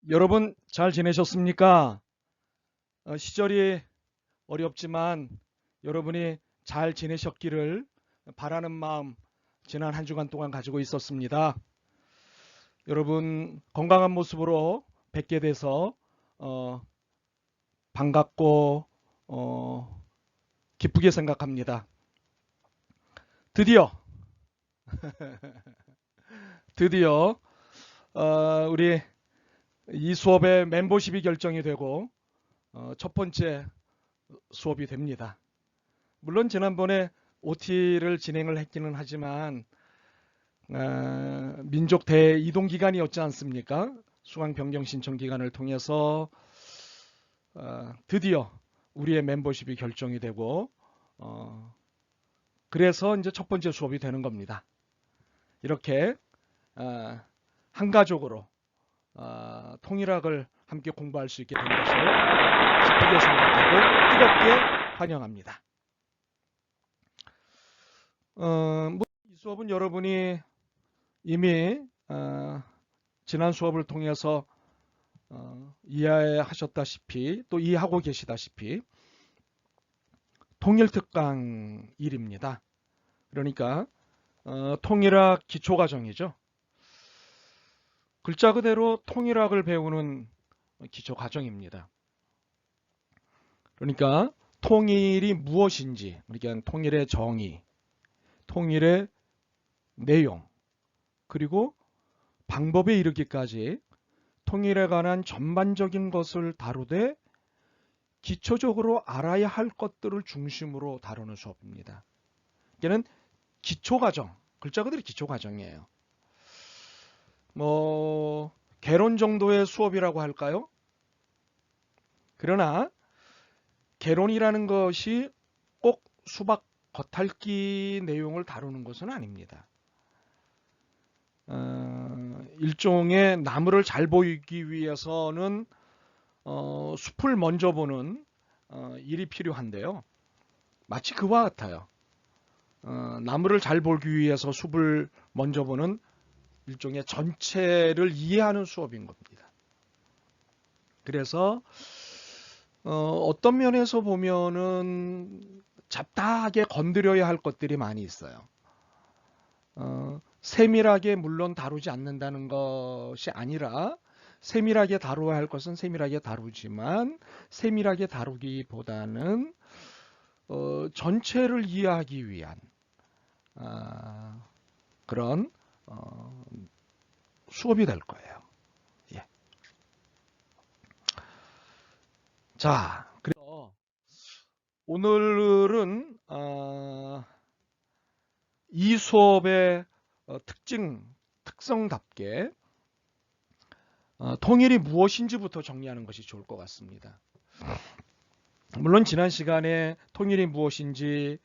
여러분 잘 지내셨습니까? 시절이 어렵지만 여러분이 잘 지내셨기를 바라는 마음 지난 한 주간 동안 가지고 있었습니다. 여러분 건강한 모습으로 뵙게 돼서 반갑고 기쁘게 생각합니다. 드디어 드디어 우리 이 수업의 멤버십이 결정이 되고 첫 번째 수업이 됩니다. 물론 지난번에 OT를 진행을 했기는 하지만 민족 대이동 기간이었지 않습니까? 수강 변경 신청 기간을 통해서 드디어 우리의 멤버십이 결정이 되고 그래서 이제 첫 번째 수업이 되는 겁니다. 이렇게 한가족으로 통일학을 함께 공부할 수 있게 된 것을 기쁘게 생각하고 뜨겁게 환영합니다. 이 수업은 여러분이 이미 지난 수업을 통해서 이해하셨다시피 또 이해하고 계시다시피 통일특강 1입니다. 그러니까 통일학 기초과정이죠. 글자 그대로 통일학을 배우는 기초과정입니다. 그러니까 통일이 무엇인지, 그러니까 통일의 정의, 통일의 내용, 그리고 방법에 이르기까지 통일에 관한 전반적인 것을 다루되 기초적으로 알아야 할 것들을 중심으로 다루는 수업입니다. 이게는 기초과정, 글자 그대로 기초과정이에요. 개론 정도의 수업이라고 할까요? 그러나 개론이라는 것이 꼭 수박 겉핥기 내용을 다루는 것은 아닙니다. 일종의 나무를 잘 보이기 위해서는 숲을 먼저 보는 일이 필요한데요. 마치 그와 같아요. 나무를 잘 보기 위해서 숲을 먼저 보는 일종의 전체를 이해하는 수업인 겁니다. 그래서 어떤 면에서 보면은 잡다하게 건드려야 할 것들이 많이 있어요. 세밀하게 물론 다루지 않는다는 것이 아니라 세밀하게 다루어야 할 것은 세밀하게 다루지만 세밀하게 다루기보다는 전체를 이해하기 위한 그런 수업이 될 거예요. 예. 자, 그래서 오늘은 이 수업의 특성답게 통일이 무엇인지부터 정리하는 것이 좋을 것 같습니다. 물론 지난 시간에 통일이 무엇인지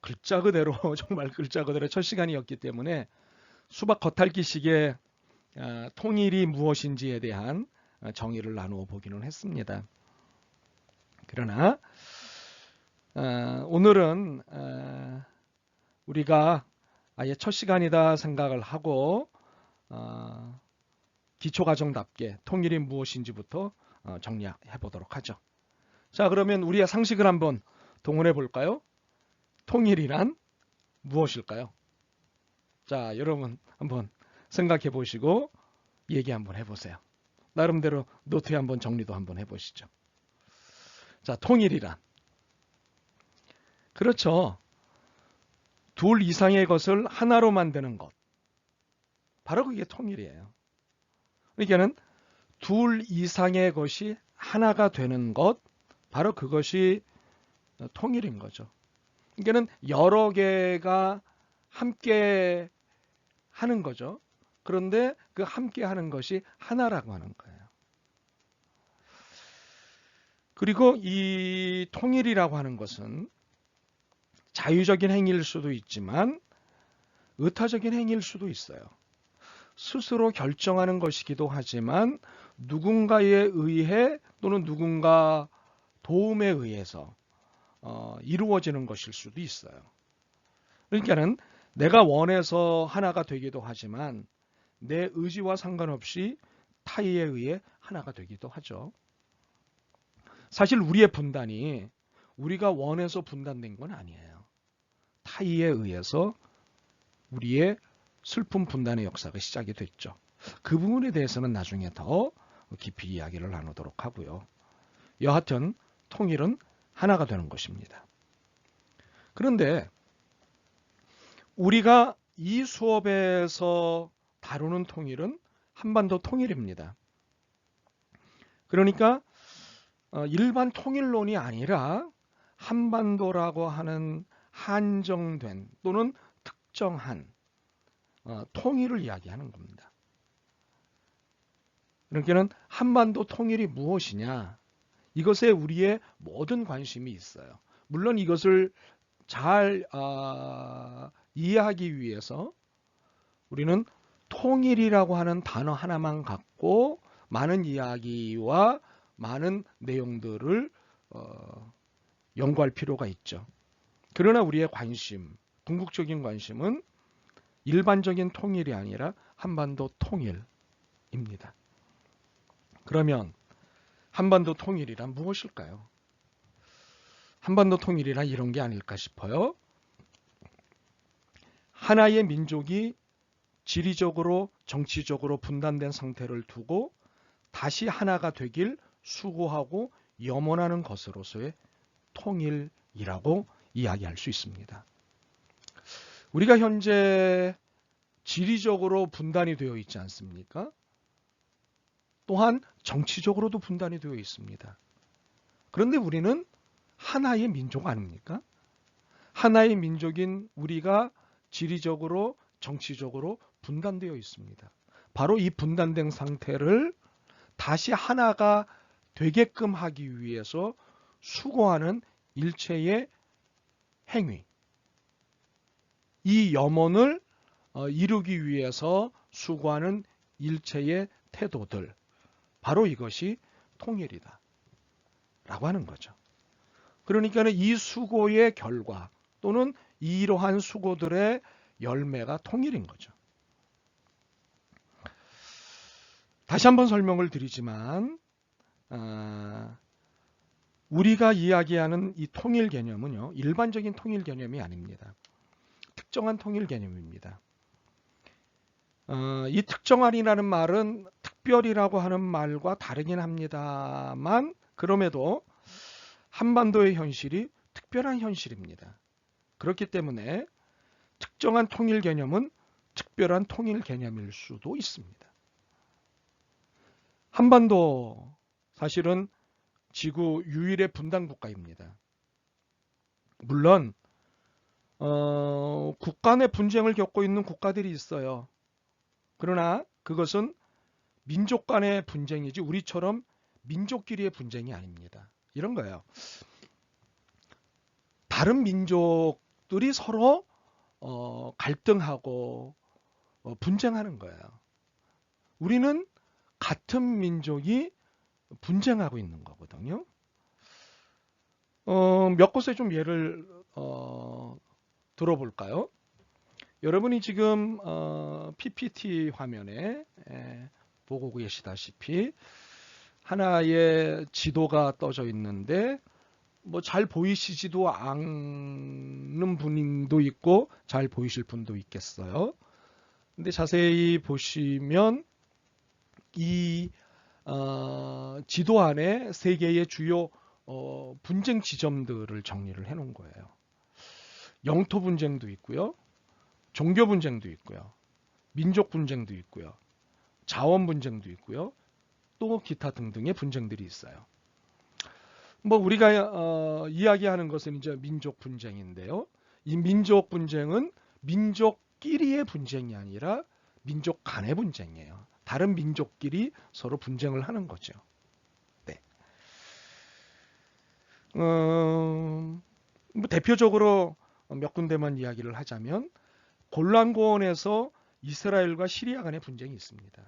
글자 그대로 정말 글자 그대로 첫 시간이었기 때문에 수박 겉핥기식의 통일이 무엇인지에 대한 정의를 나누어 보기는 했습니다. 그러나 오늘은 우리가 아예 첫 시간이다 생각을 하고 기초과정답게 통일이 무엇인지부터 정리해 보도록 하죠. 자, 그러면 우리의 상식을 한번 동원해 볼까요? 통일이란 무엇일까요? 자, 여러분 한번 생각해 보시고 얘기 한번 해보세요. 나름대로 노트에 한번 정리도 한번 해보시죠. 자, 통일이란 그렇죠. 둘 이상의 것을 하나로 만드는 것. 바로 그게 통일이에요. 그러니까는 둘 이상의 것이 하나가 되는 것, 바로 그것이 통일인 거죠. 그러니까는 여러 개가 함께 하는 거죠. 그런데 그 함께 하는 것이 하나라고 하는 거예요. 그리고 이 통일이라고 하는 것은 자유적인 행위일 수도 있지만 의타적인 행위일 수도 있어요. 스스로 결정하는 것이기도 하지만 누군가에 의해 또는 누군가 도움에 의해서 이루어지는 것일 수도 있어요. 그러니까는 내가 원해서 하나가 되기도 하지만 내 의지와 상관없이 타의에 의해 하나가 되기도 하죠. 사실 우리의 분단이 우리가 원해서 분단된 건 아니에요. 타의에 의해서 우리의 슬픈 분단의 역사가 시작이 됐죠. 그 부분에 대해서는 나중에 더 깊이 이야기를 나누도록 하고요. 여하튼 통일은 하나가 되는 것입니다. 그런데 우리가 이 수업에서 다루는 통일은 한반도 통일입니다. 그러니까 일반 통일론이 아니라 한반도라고 하는 한정된 또는 특정한 통일을 이야기하는 겁니다. 그러니까는 한반도 통일이 무엇이냐? 이것에 우리의 모든 관심이 있어요. 물론 이것을 잘 이해하기 위해서 우리는 통일이라고 하는 단어 하나만 갖고 많은 이야기와 많은 내용들을 연구할 필요가 있죠. 그러나 우리의 관심, 궁극적인 관심은 일반적인 통일이 아니라 한반도 통일입니다. 그러면 한반도 통일이란 무엇일까요? 한반도 통일이란 이런 게 아닐까 싶어요. 하나의 민족이 지리적으로 정치적으로 분단된 상태를 두고 다시 하나가 되길 수고하고 염원하는 것으로서의 통일이라고 이야기할 수 있습니다. 우리가 현재 지리적으로 분단이 되어 있지 않습니까? 또한 정치적으로도 분단이 되어 있습니다. 그런데 우리는 하나의 민족 아닙니까? 하나의 민족인 우리가 지리적으로 정치적으로 분단되어 있습니다. 바로 이 분단된 상태를 다시 하나가 되게끔 하기 위해서 수고하는 일체의 행위, 이 염원을 이루기 위해서 수고하는 일체의 태도들, 바로 이것이 통일이다 라고 하는 거죠. 그러니까 이 수고의 결과 또는 이러한 수고들의 열매가 통일인 거죠. 다시 한번 설명을 드리지만 우리가 이야기하는 이 통일 개념은요, 일반적인 통일 개념이 아닙니다. 특정한 통일 개념입니다. 이 특정한이라는 말은 특별이라고 하는 말과 다르긴 합니다만 그럼에도 한반도의 현실이 특별한 현실입니다. 그렇기 때문에 특정한 통일 개념은 특별한 통일 개념일 수도 있습니다. 한반도 사실은 지구 유일의 분단 국가입니다. 물론 국가 내 분쟁을 겪고 있는 국가들이 있어요. 그러나 그것은 민족 간의 분쟁이지 우리처럼 민족끼리의 분쟁이 아닙니다. 이런 거예요. 다른 민족들이 서로 갈등하고 분쟁하는 거예요. 우리는 같은 민족이 분쟁하고 있는 거거든요. 몇 곳에 좀 예를 들어볼까요? 여러분이 지금 PPT 화면에 보고 계시다시피 하나의 지도가 떠져 있는데 뭐 잘 보이시지도 않는 분도 있고 잘 보이실 분도 있겠어요. 근데 자세히 보시면 이 지도 안에 세 개의 주요 분쟁 지점들을 정리를 해 놓은 거예요. 영토 분쟁도 있고요. 종교 분쟁도 있고요. 민족 분쟁도 있고요. 자원 분쟁도 있고요. 또 기타 등등의 분쟁들이 있어요. 뭐 우리가 이야기하는 것은 이제 민족 분쟁인데요. 이 민족 분쟁은 민족끼리의 분쟁이 아니라 민족 간의 분쟁이에요. 다른 민족끼리 서로 분쟁을 하는 거죠. 네. 뭐 대표적으로 몇 군데만 이야기를 하자면 골란고원에서 이스라엘과 시리아 간의 분쟁이 있습니다.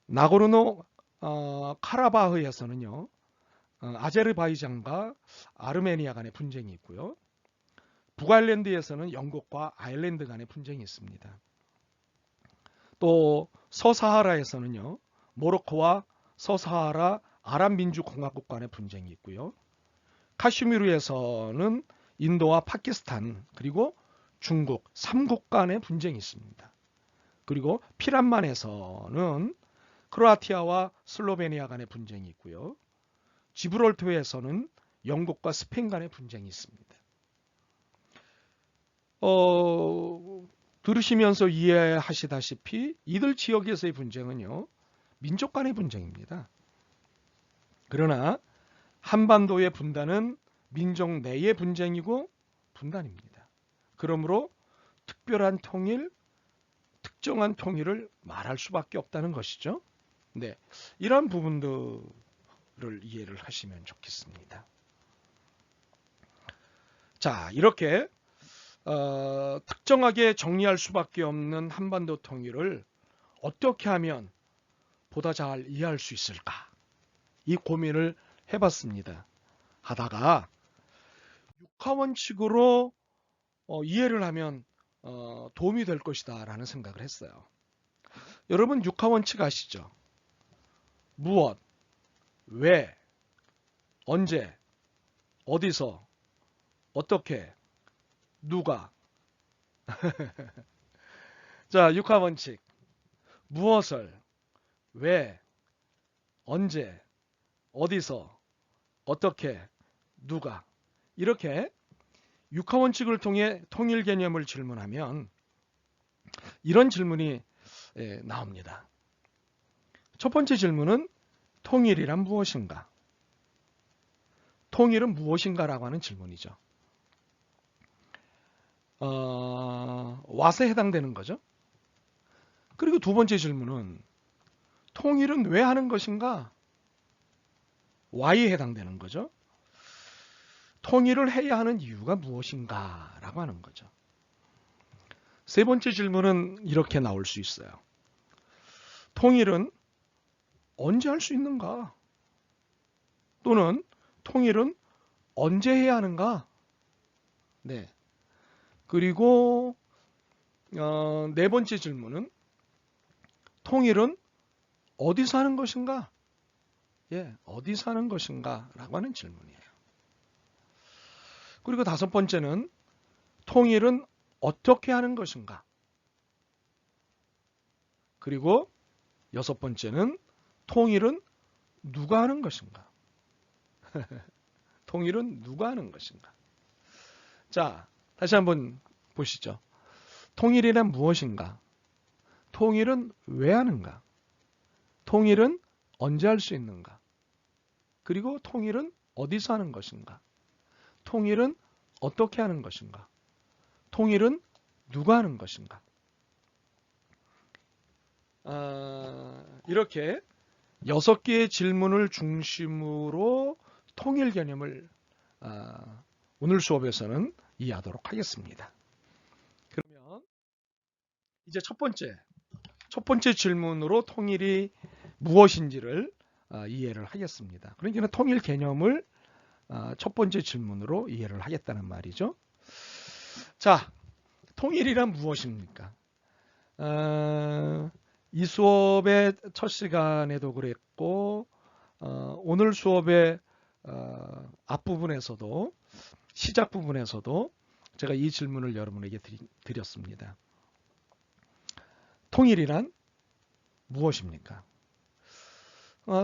나고르노 카라바흐에서는요. 아제르바이잔과 아르메니아 간의 분쟁이 있고요. 북아일랜드에서는 영국과 아일랜드 간의 분쟁이 있습니다. 또 서사하라에서는요, 모로코와 서사하라 아랍민주공화국 간의 분쟁이 있고요. 카슈미르에서는 인도와 파키스탄 그리고 중국 3국 간의 분쟁이 있습니다. 그리고 피란만에서는 크로아티아와 슬로베니아 간의 분쟁이 있고요. 지브롤터에서는 영국과 스페인 간의 분쟁이 있습니다. 들으시면서 이해하시다시피 이들 지역에서의 분쟁은요, 민족 간의 분쟁입니다. 그러나 한반도의 분단은 민족 내의 분쟁이고 분단입니다. 그러므로 특별한 통일, 특정한 통일을 말할 수밖에 없다는 것이죠. 네, 이런 부분들을 이해를 하시면 좋겠습니다. 자, 이렇게 특정하게 정리할 수밖에 없는 한반도 통일을 어떻게 하면 보다 잘 이해할 수 있을까? 이 고민을 해봤습니다. 하다가 육하원칙으로 이해를 하면 도움이 될 것이다 라는 생각을 했어요. 여러분 육하원칙 아시죠? 무엇, 왜, 언제, 어디서, 어떻게, 누가. 자, 육하원칙. 무엇을, 왜, 언제, 어디서, 어떻게, 누가. 이렇게 육하원칙을 통해 통일 개념을 질문하면 이런 질문이 나옵니다. 첫 번째 질문은 통일이란 무엇인가? 통일은 무엇인가라고 하는 질문이죠. what에 해당되는 거죠. 그리고 두 번째 질문은 통일은 왜 하는 것인가? why에 해당되는 거죠. 통일을 해야 하는 이유가 무엇인가? 라고 하는 거죠. 세 번째 질문은 이렇게 나올 수 있어요. 통일은 언제 할 수 있는가? 또는 통일은 언제 해야 하는가? 네. 그리고 네 번째 질문은 통일은 어디서 하는 것인가? 예, 어디서 하는 것인가? 라고 하는 질문이에요. 그리고 다섯 번째는 통일은 어떻게 하는 것인가? 그리고 여섯 번째는 통일은 누가 하는 것인가? 통일은 누가 하는 것인가? 자, 다시 한번 보시죠. 통일이란 무엇인가? 통일은 왜 하는가? 통일은 언제 할 수 있는가? 그리고 통일은 어디서 하는 것인가? 통일은 어떻게 하는 것인가? 통일은 누가 하는 것인가? 이렇게 6개의 질문을 중심으로 통일 개념을 오늘 수업에서는 이해하도록 하겠습니다. 그러면 이제 첫 번째 질문으로 통일이 무엇인지를 이해를 하겠습니다. 그러니까 통일 개념을 첫 번째 질문으로 이해를 하겠다는 말이죠. 자, 통일이란 무엇입니까? 이 수업의 첫 시간에도 그랬고 오늘 수업의 앞부분에서도 시작 부분에서도 제가 이 질문을 여러분에게 드렸습니다. 통일이란 무엇입니까?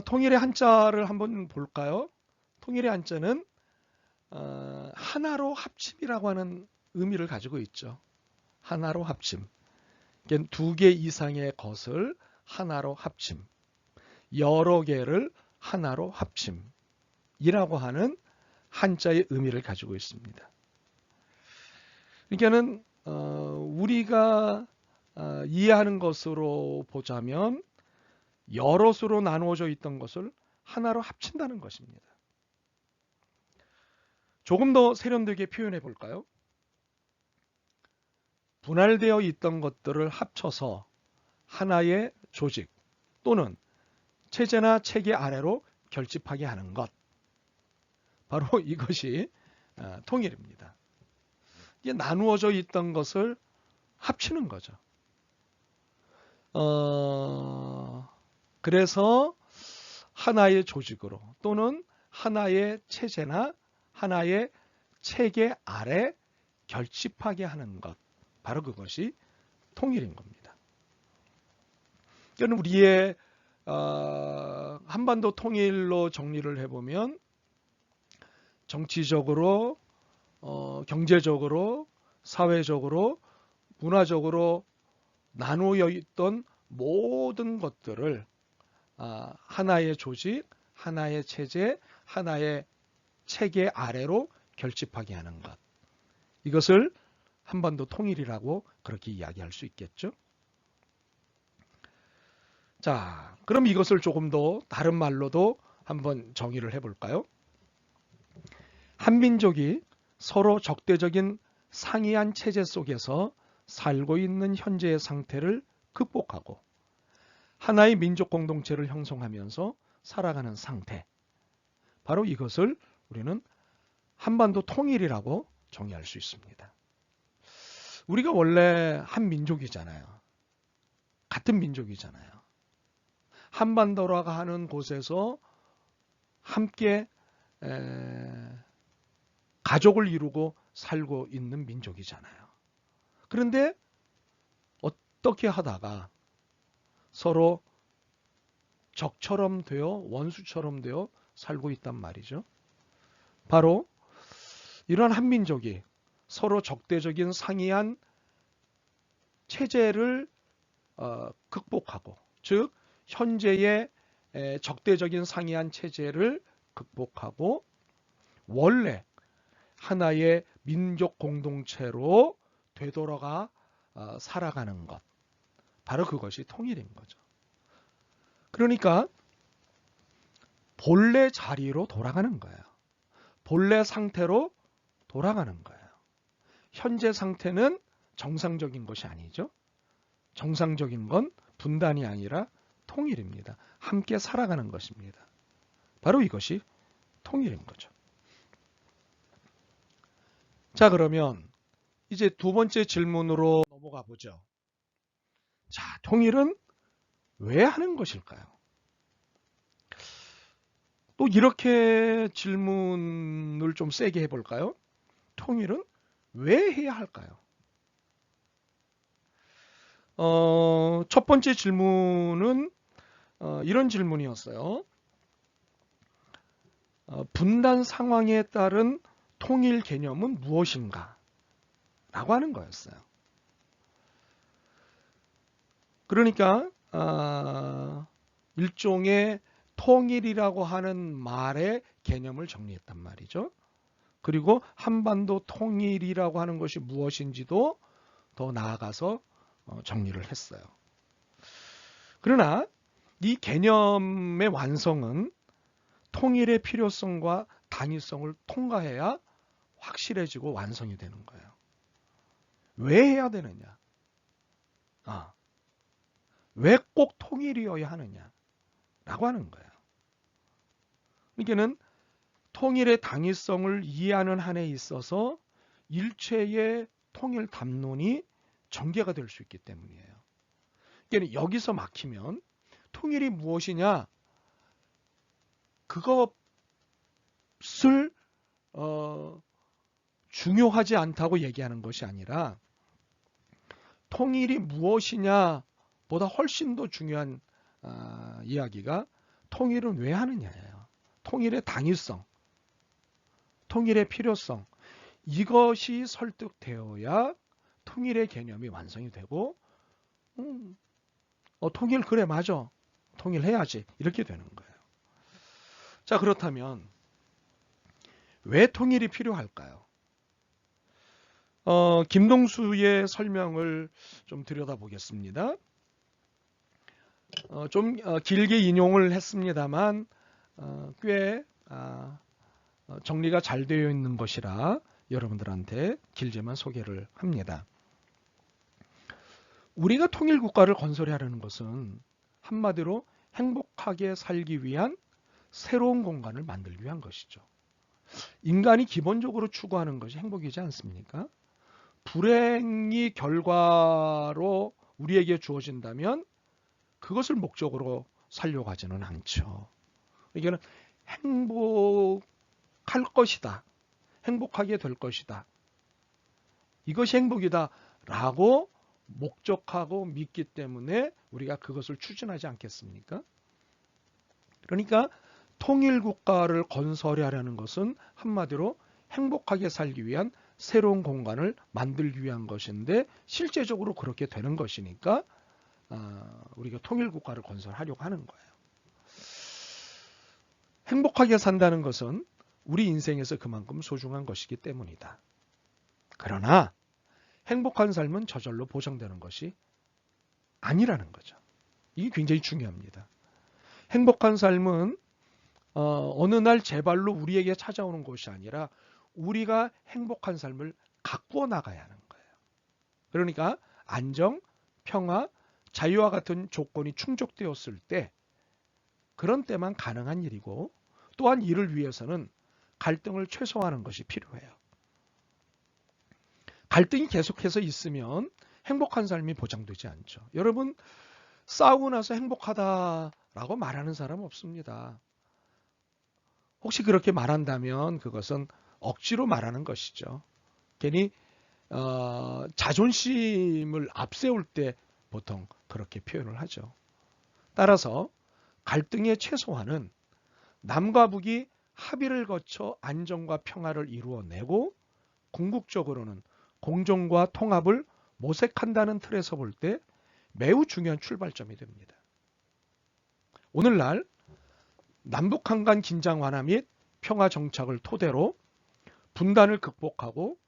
통일의 한자를 한번 볼까요? 통일의 한자는 하나로 합침이라고 하는 의미를 가지고 있죠. 하나로 합침. 두 개 이상의 것을 하나로 합침. 여러 개를 하나로 합침이라고 하는 한자의 의미를 가지고 있습니다. 그러니까는 우리가 이해하는 것으로 보자면 여럿으로 나누어져 있던 것을 하나로 합친다는 것입니다. 조금 더 세련되게 표현해 볼까요? 분할되어 있던 것들을 합쳐서 하나의 조직 또는 체제나 체계 아래로 결집하게 하는 것. 바로 이것이 통일입니다. 이게 나누어져 있던 것을 합치는 거죠. 그래서 하나의 조직으로 또는 하나의 체제나 하나의 체계 아래 결집하게 하는 것, 바로 그것이 통일인 겁니다. 그러니까 우리의 한반도 통일로 정리를 해보면 정치적으로, 경제적으로, 사회적으로, 문화적으로 나누어 있던 모든 것들을 하나의 조직, 하나의 체제, 하나의 체계 아래로 결집하게 하는 것. 이것을 한반도 통일이라고 그렇게 이야기할 수 있겠죠. 자, 그럼 이것을 조금 더 다른 말로도 한번 정의를 해볼까요? 한민족이 서로 적대적인 상이한 체제 속에서 살고 있는 현재의 상태를 극복하고 하나의 민족 공동체를 형성하면서 살아가는 상태. 바로 이것을 우리는 한반도 통일이라고 정의할 수 있습니다. 우리가 원래 한 민족이잖아요. 같은 민족이잖아요. 한반도라고 하는 곳에서 함께 가족을 이루고 살고 있는 민족이잖아요. 그런데 어떻게 하다가 서로 적처럼 되어 원수처럼 되어 살고 있단 말이죠. 바로 이런 한민족이 서로 적대적인 상이한 체제를 극복하고, 즉 현재의 적대적인 상이한 체제를 극복하고 원래 하나의 민족 공동체로 되돌아가 살아가는 것, 바로 그것이 통일인 거죠. 그러니까 본래 자리로 돌아가는 거예요. 본래 상태로 돌아가는 거예요. 현재 상태는 정상적인 것이 아니죠. 정상적인 건 분단이 아니라 통일입니다. 함께 살아가는 것입니다. 바로 이것이 통일인 거죠. 자, 그러면 이제 두 번째 질문으로 넘어가 보죠. 자, 통일은 왜 하는 것일까요? 또 이렇게 질문을 좀 세게 해볼까요? 통일은 왜 해야 할까요? 첫 번째 질문은 이런 질문이었어요. 분단 상황에 따른 통일 개념은 무엇인가? 라고 하는 거였어요. 그러니까 일종의 통일이라고 하는 말의 개념을 정리했단 말이죠. 그리고 한반도 통일이라고 하는 것이 무엇인지도 더 나아가서 정리를 했어요. 그러나 이 개념의 완성은 통일의 필요성과 당위성을 통과해야 확실해지고 완성이 되는 거예요. 왜 해야 되느냐? 왜 꼭 통일이어야 하느냐? 라고 하는 거예요. 그러니까는 통일의 당위성을 이해하는 한에 있어서 일체의 통일 담론이 전개가 될 수 있기 때문이에요. 그러니까 여기서 막히면 통일이 무엇이냐? 그것을 중요하지 않다고 얘기하는 것이 아니라 통일이 무엇이냐 보다 훨씬 더 중요한 이야기가 통일은 왜 하느냐예요. 통일의 당위성, 통일의 필요성, 이것이 설득되어야 통일의 개념이 완성이 되고 통일 그래 맞아, 통일해야지 이렇게 되는 거예요. 자, 그렇다면 왜 통일이 필요할까요? 김동수의 설명을 좀 들여다보겠습니다. 좀 길게 인용을 했습니다만 꽤 정리가 잘 되어 있는 것이라 여러분들한테 길게만 소개를 합니다. 우리가 통일국가를 건설하려는 것은 한마디로 행복하게 살기 위한 새로운 공간을 만들기 위한 것이죠. 인간이 기본적으로 추구하는 것이 행복이지 않습니까? 불행이 결과로 우리에게 주어진다면 그것을 목적으로 살려고 하지는 않죠. 이게는 행복할 것이다. 행복하게 될 것이다. 이것이 행복이다 라고 목적하고 믿기 때문에 우리가 그것을 추진하지 않겠습니까? 그러니까 통일국가를 건설하려는 것은 한마디로 행복하게 살기 위한 새로운 공간을 만들기 위한 것인데 실제적으로 그렇게 되는 것이니까 우리가 통일국가를 건설하려고 하는 거예요. 행복하게 산다는 것은 우리 인생에서 그만큼 소중한 것이기 때문이다. 그러나 행복한 삶은 저절로 보장되는 것이 아니라는 거죠. 이게 굉장히 중요합니다. 행복한 삶은 어느 날 제발로 우리에게 찾아오는 것이 아니라 우리가 행복한 삶을 가꾸어 나가야 하는 거예요. 그러니까 안정, 평화, 자유와 같은 조건이 충족되었을 때 그런 때만 가능한 일이고 또한 이를 위해서는 갈등을 최소화하는 것이 필요해요. 갈등이 계속해서 있으면 행복한 삶이 보장되지 않죠. 여러분 싸우고 나서 행복하다라고 말하는 사람 없습니다. 혹시 그렇게 말한다면 그것은 억지로 말하는 것이죠. 괜히 자존심을 앞세울 때 보통 그렇게 표현을 하죠. 따라서 갈등의 최소화는 남과 북이 합의를 거쳐 안정과 평화를 이루어내고 궁극적으로는 공존과 통합을 모색한다는 틀에서 볼 때 매우 중요한 출발점이 됩니다. 오늘날 남북한 간 긴장 완화 및 평화 정착을 토대로 분단을 극복하고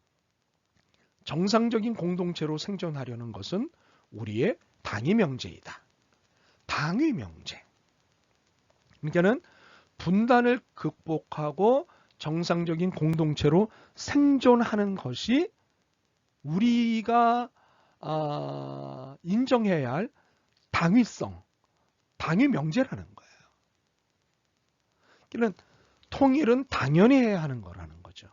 정상적인 공동체로 생존하려는 것은 우리의 당위 명제이다. 당위 명제. 그러니까는 분단을 극복하고 정상적인 공동체로 생존하는 것이 우리가 인정해야 할 당위성, 당위 명제라는 거예요. 그러니까 통일은 당연히 해야 하는 거라는 거죠.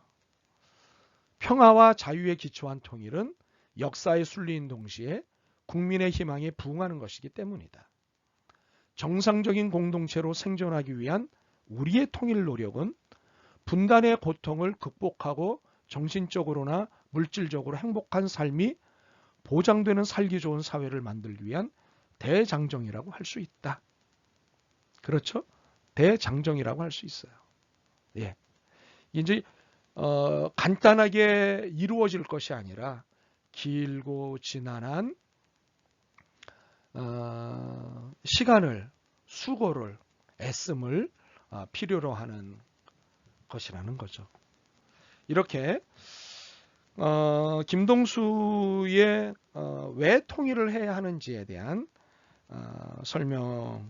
평화와 자유에 기초한 통일은 역사의 순리인 동시에 국민의 희망에 부응하는 것이기 때문이다. 정상적인 공동체로 생존하기 위한 우리의 통일 노력은 분단의 고통을 극복하고 정신적으로나 물질적으로 행복한 삶이 보장되는 살기 좋은 사회를 만들기 위한 대장정이라고 할 수 있다. 그렇죠? 대장정이라고 할 수 있어요. 예. 이제 간단하게 이루어질 것이 아니라 길고 지난한 시간을, 수고를, 애씀을 필요로 하는 것이라는 거죠. 이렇게 김동수의 왜 통일을 해야 하는지에 대한 설명을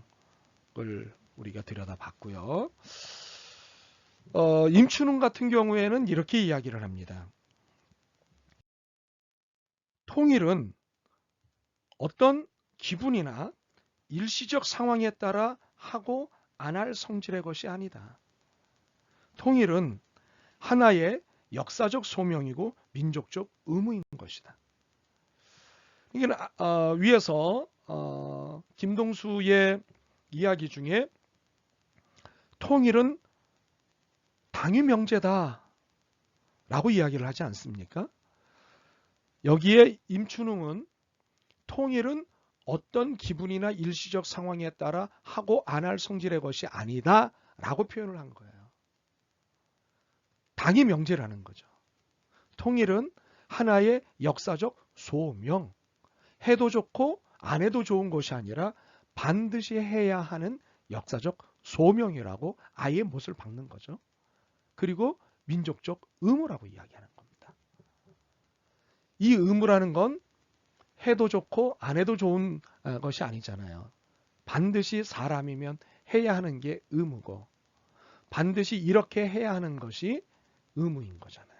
우리가 들여다봤고요. 임춘웅 같은 경우에는 이렇게 이야기를 합니다. 통일은 어떤 기분이나 일시적 상황에 따라 하고 안 할 성질의 것이 아니다. 통일은 하나의 역사적 소명이고 민족적 의무인 것이다. 이게 위에서 김동수의 이야기 중에 통일은 당위 명제다 라고 이야기를 하지 않습니까? 여기에 임춘웅은 통일은 어떤 기분이나 일시적 상황에 따라 하고 안 할 성질의 것이 아니다 라고 표현을 한 거예요. 당위 명제라는 거죠. 통일은 하나의 역사적 소명, 해도 좋고 안 해도 좋은 것이 아니라 반드시 해야 하는 역사적 소명이라고 아예 못을 박는 거죠. 그리고 민족적 의무라고 이야기하는 겁니다. 이 의무라는 건 해도 좋고 안 해도 좋은 것이 아니잖아요. 반드시 사람이면 해야 하는 게 의무고 반드시 이렇게 해야 하는 것이 의무인 거잖아요.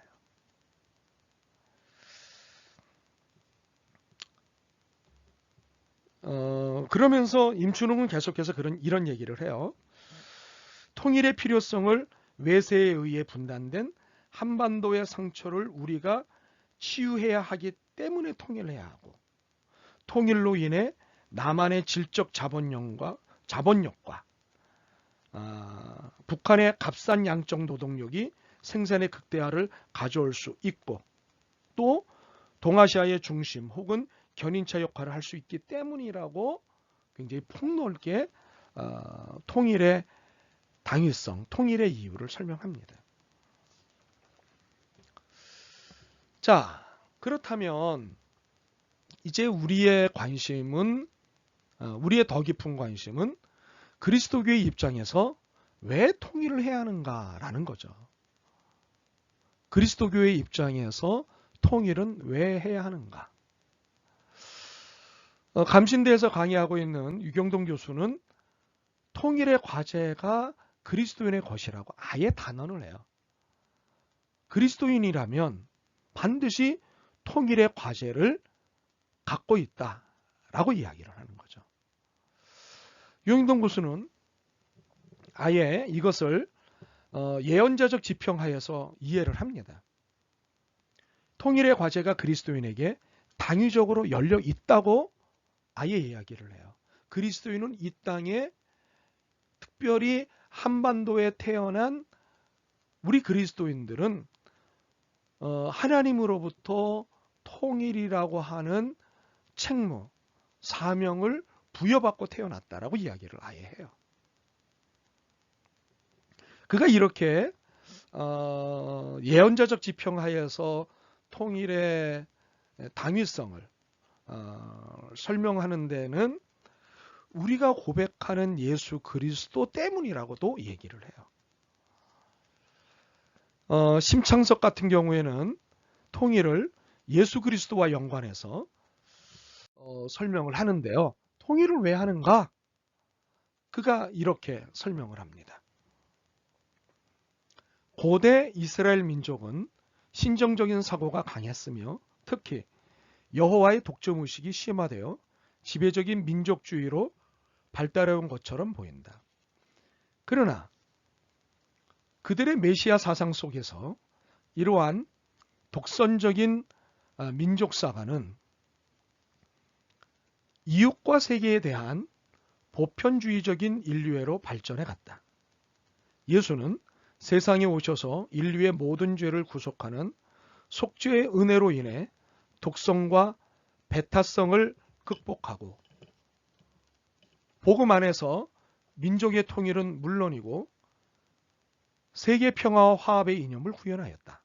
그러면서 임춘웅은 계속해서 이런 얘기를 해요. 통일의 필요성을 외세에 의해 분단된 한반도의 상처를 우리가 치유해야 하기 때문에 통일해야 하고 통일로 인해 남한의 질적 자본력과 북한의 값싼 양적 노동력이 생산의 극대화를 가져올 수 있고, 또 동아시아의 중심 혹은 견인차 역할을 할 수 있기 때문이라고 굉장히 폭넓게 통일의 당위성, 통일의 이유를 설명합니다. 자, 그렇다면 이제 우리의 관심은, 우리의 더 깊은 관심은 그리스도교의 입장에서 왜 통일을 해야 하는가라는 거죠. 그리스도교의 입장에서 통일은 왜 해야 하는가? 감신대에서 강의하고 있는 유경동 교수는 통일의 과제가 그리스도인의 것이라고 아예 단언을 해요. 그리스도인이라면 반드시 통일의 과제를 갖고 있다라고 이야기를 하는 거죠. 유경동 교수는 아예 이것을 예언자적 지평하에서 이해를 합니다. 통일의 과제가 그리스도인에게 당위적으로 열려 있다고 아예 이야기를 해요. 그리스도인은 이 땅에, 특별히 한반도에 태어난 우리 그리스도인들은 하나님으로부터 통일이라고 하는 책무, 사명을 부여받고 태어났다라고 이야기를 아예 해요. 그가 이렇게 예언자적 지평하에서 통일의 당위성을 설명하는 데는 우리가 고백하는 예수 그리스도 때문이라고도 얘기를 해요. 심창석 같은 경우에는 통일을 예수 그리스도와 연관해서 설명을 하는데요. 통일을 왜 하는가? 그가 이렇게 설명을 합니다. 고대 이스라엘 민족은 신정적인 사고가 강했으며 특히 여호와의 독점의식이 심화되어 지배적인 민족주의로 발달해온 것처럼 보인다. 그러나 그들의 메시아 사상 속에서 이러한 독선적인 민족사관은 이웃과 세계에 대한 보편주의적인 인류애로 발전해 갔다. 예수는 세상에 오셔서 인류의 모든 죄를 구속하는 속죄의 은혜로 인해 독성과 배타성을 극복하고 복음 안에서 민족의 통일은 물론이고 세계 평화와 화합의 이념을 구현하였다.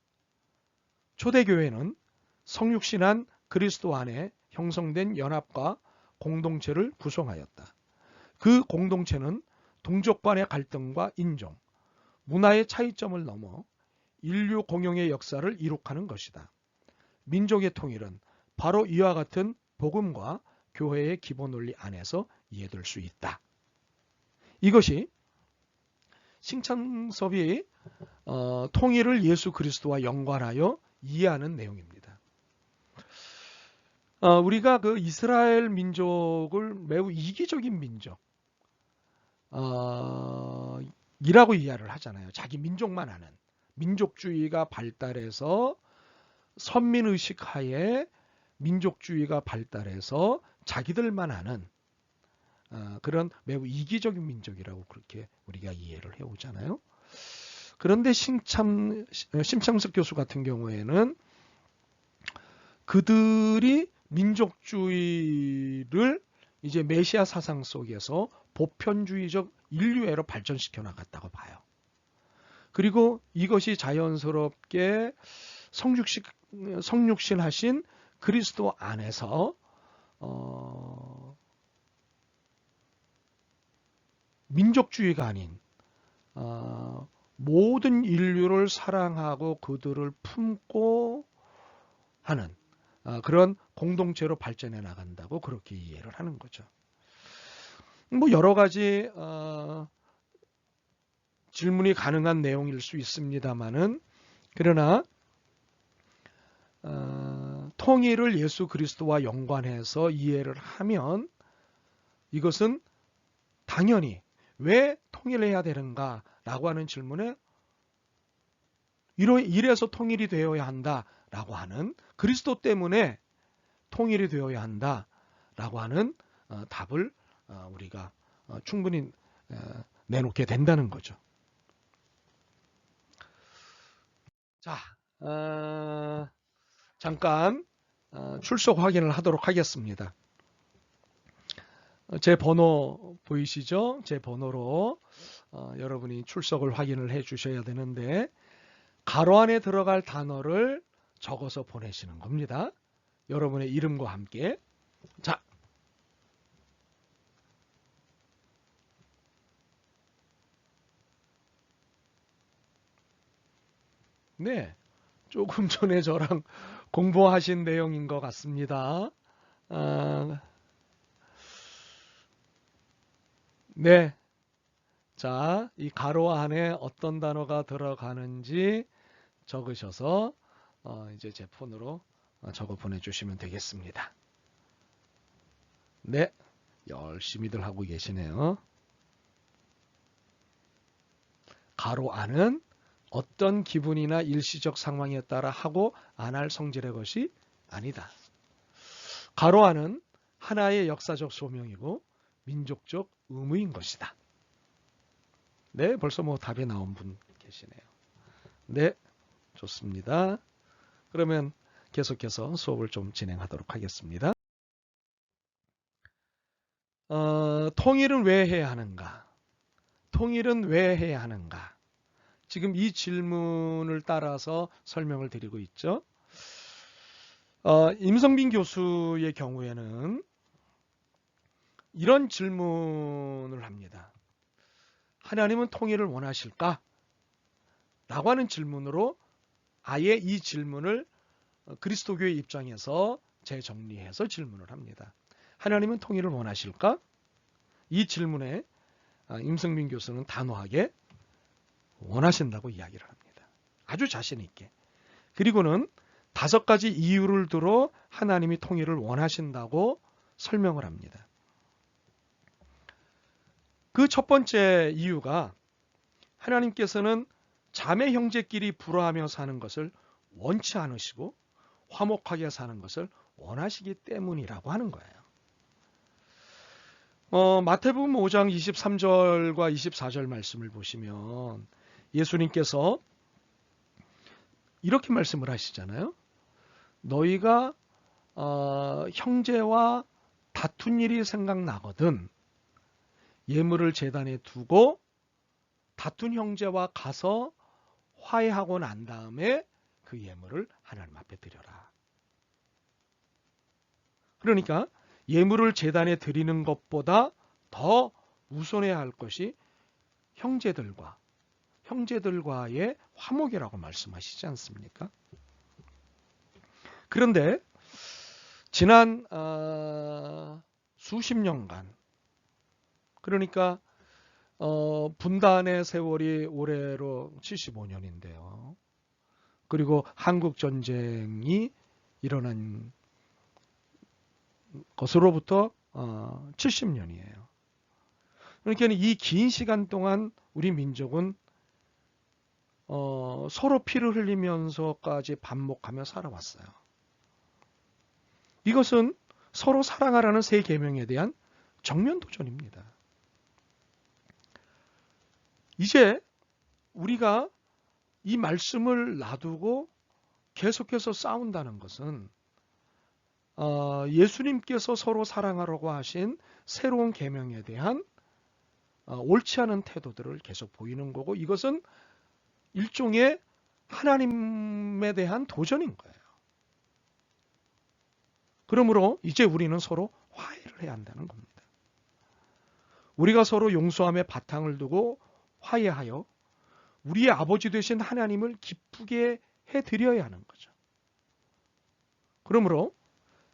초대교회는 성육신한 그리스도 안에 형성된 연합과 공동체를 구성하였다. 그 공동체는 동족 간의 갈등과 인종, 문화의 차이점을 넘어 인류 공용의 역사를 이룩하는 것이다. 민족의 통일은 바로 이와 같은 복음과 교회의 기본 원리 안에서 이해될 수 있다. 이것이 신창섭이 통일을 예수 그리스도와 연관하여 이해하는 내용입니다. 우리가 그 이스라엘 민족을 매우 이기적인 민족, 이라고 이해를 하잖아요. 자기 민족만 아는, 민족주의가 발달해서 선민의식 하에 민족주의가 발달해서 자기들만 아는 그런 매우 이기적인 민족이라고 그렇게 우리가 이해를 해오잖아요. 그런데 심창석 교수 같은 경우에는 그들이 민족주의를 이제 메시아 사상 속에서 보편주의적 인류애로 발전시켜 나갔다고 봐요. 그리고 이것이 자연스럽게 성육신하신 그리스도 안에서 민족주의가 아닌 모든 인류를 사랑하고 그들을 품고 하는 그런 공동체로 발전해 나간다고 그렇게 이해를 하는 거죠. 뭐 여러 가지 질문이 가능한 내용일 수 있습니다만은, 그러나 통일을 예수 그리스도와 연관해서 이해를 하면 이것은 당연히 왜 통일해야 되는가라고 하는 질문에 이래서 통일이 되어야 한다라고 하는, 그리스도 때문에 통일이 되어야 한다라고 하는 답을 우리가 충분히 내놓게 된다는 거죠. 자, 잠깐 출석 확인을 하도록 하겠습니다. 제 번호 보이시죠? 제 번호로 여러분이 출석을 확인을 해 주셔야 되는데, 가로 안에 들어갈 단어를 적어서 보내시는 겁니다. 여러분의 이름과 함께. 자, 네, 조금 전에 저랑 공부하신 내용인 것 같습니다. 네, 자, 이 가로 안에 어떤 단어가 들어가는지 적으셔서 이제 제 폰으로 적어 보내주시면 되겠습니다. 네, 열심히들 하고 계시네요. 가로 안은 어떤 기분이나 일시적 상황에 따라 하고 안 할 성질의 것이 아니다. 가로 안은 하나의 역사적 소명이고 민족적 의무인 것이다. 네, 벌써 뭐 답이 나온 분 계시네요. 네, 좋습니다. 그러면 계속해서 수업을 좀 진행하도록 하겠습니다. 통일은 왜 해야 하는가? 통일은 왜 해야 하는가? 지금 이 질문을 따라서 설명을 드리고 있죠. 임성빈 교수의 경우에는 이런 질문을 합니다. 하나님은 통일을 원하실까? 라고 하는 질문으로 아예 이 질문을 그리스도교의 입장에서 재정리해서 질문을 합니다. 하나님은 통일을 원하실까? 이 질문에 임성빈 교수는 단호하게 원하신다고 이야기를 합니다. 아주 자신 있게. 그리고는 5가지 이유를 들어 하나님이 통일을 원하신다고 설명을 합니다. 그 첫 번째 이유가 하나님께서는 자매 형제끼리 불화하며 사는 것을 원치 않으시고 화목하게 사는 것을 원하시기 때문이라고 하는 거예요. 마태복음 5장 23절과 24절 말씀을 보시면 예수님께서 이렇게 말씀을 하시잖아요. 너희가 형제와 다툰 일이 생각나거든 예물을 제단에 두고 다툰 형제와 가서 화해하고 난 다음에 그 예물을 하나님 앞에 드려라. 그러니까 예물을 제단에 드리는 것보다 더 우선해야 할 것이 형제들과의 화목이라고 말씀하시지 않습니까? 그런데 지난 수십 년간, 그러니까 분단의 세월이 올해로 75년인데요. 그리고 한국전쟁이 일어난 것으로부터 70년이에요. 그러니까 이 긴 시간 동안 우리 민족은 서로 피를 흘리면서까지 반목하며 살아왔어요. 이것은 서로 사랑하라는 세 계명에 대한 정면 도전입니다. 이제 우리가 이 말씀을 놔두고 계속해서 싸운다는 것은 예수님께서 서로 사랑하라고 하신 새로운 계명에 대한 옳지 않은 태도들을 계속 보이는 거고, 이것은 일종의 하나님에 대한 도전인 거예요. 그러므로 이제 우리는 서로 화해를 해야 한다는 겁니다. 우리가 서로 용서함에 바탕을 두고 화해하여 우리의 아버지 되신 하나님을 기쁘게 해드려야 하는 거죠. 그러므로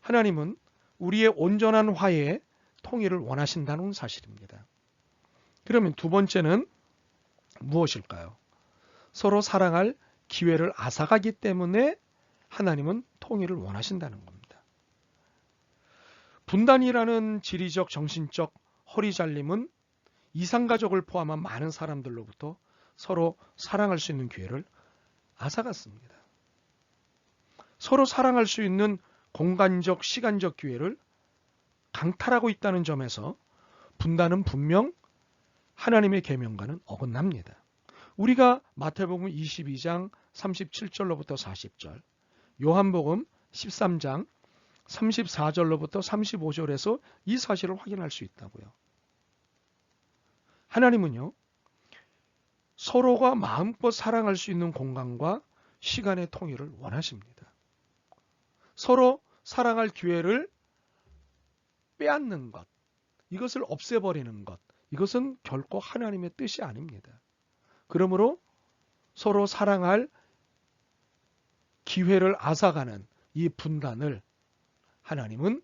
하나님은 우리의 온전한 화해에 통일을 원하신다는 사실입니다. 그러면 두 번째는 무엇일까요? 서로 사랑할 기회를 앗아가기 때문에 하나님은 통일을 원하신다는 겁니다. 분단이라는 지리적, 정신적 허리 잘림은 이상가족을 포함한 많은 사람들로부터 서로 사랑할 수 있는 기회를 앗아갔습니다. 서로 사랑할 수 있는 공간적, 시간적 기회를 강탈하고 있다는 점에서 분단은 분명 하나님의 계명과는 어긋납니다. 우리가 마태복음 22장 37절로부터 40절, 요한복음 13장 34절로부터 35절에서 이 사실을 확인할 수 있다고요. 하나님은요, 서로가 마음껏 사랑할 수 있는 공간과 시간의 통일을 원하십니다. 서로 사랑할 기회를 빼앗는 것, 이것을 없애버리는 것, 이것은 결코 하나님의 뜻이 아닙니다. 그러므로 서로 사랑할 기회를 앗아가는 이 분단을 하나님은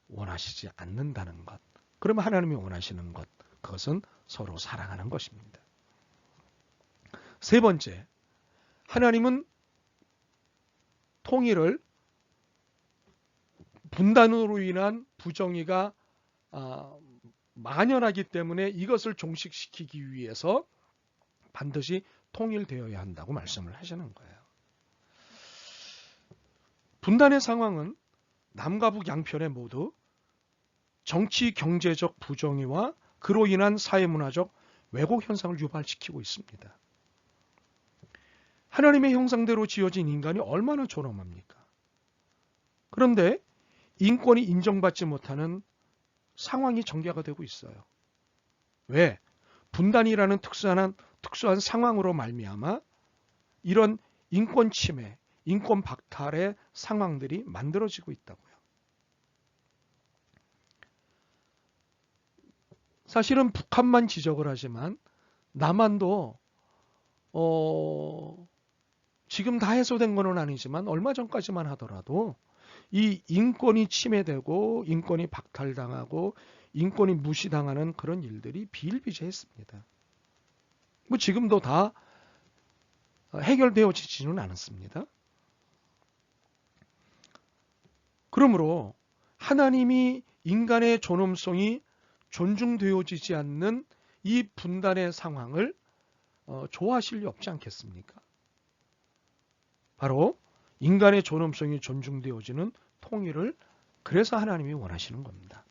원하시지 않는다는 것. 그러면 하나님이 원하시는 것, 그것은 서로 사랑하는 것입니다. 세 번째, 하나님은 통일을 분단으로 인한 부정의가 만연하기 때문에 이것을 종식시키기 위해서 반드시 통일되어야 한다고 말씀을 하시는 거예요. 분단의 상황은 남과 북 양편에 모두 정치 경제적 부정의와 그로 인한 사회문화적 왜곡 현상을 유발시키고 있습니다. 하나님의 형상대로 지어진 인간이 얼마나 존엄합니까? 그런데 인권이 인정받지 못하는 상황이 전개가 되고 있어요. 왜? 분단이라는 특수한 상황으로 말미암아 이런 인권 침해, 인권 박탈의 상황들이 만들어지고 있다고요. 사실은 북한만 지적을 하지만 남한도 지금 다 해소된 건 아니지만 얼마 전까지만 하더라도 이 인권이 침해되고 인권이 박탈당하고 인권이 무시당하는 그런 일들이 비일비재했습니다. 뭐 지금도 다 해결되어지지는 않았습니다. 그러므로 하나님이 인간의 존엄성이 존중되어지지 않는 이 분단의 상황을 좋아하실 리 없지 않겠습니까? 바로 인간의 존엄성이 존중되어지는 통일을 그래서 하나님이 원하시는 겁니다.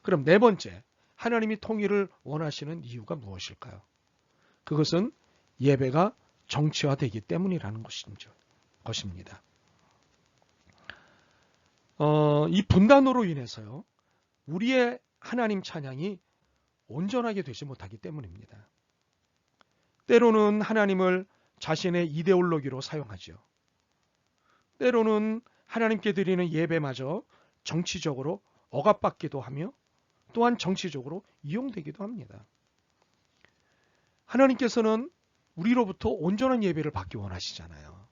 그럼 네 번째, 하나님이 통일을 원하시는 이유가 무엇일까요? 그것은 예배가 정치화되기 때문이라는 것입니다. 이 분단으로 인해서요, 우리의 하나님 찬양이 온전하게 되지 못하기 때문입니다. 때로는 하나님을 자신의 이데올로기로 사용하죠. 때로는 하나님께 드리는 예배마저 정치적으로 억압받기도 하며 또한 정치적으로 이용되기도 합니다. 하나님께서는 우리로부터 온전한 예배를 받기 원하시잖아요.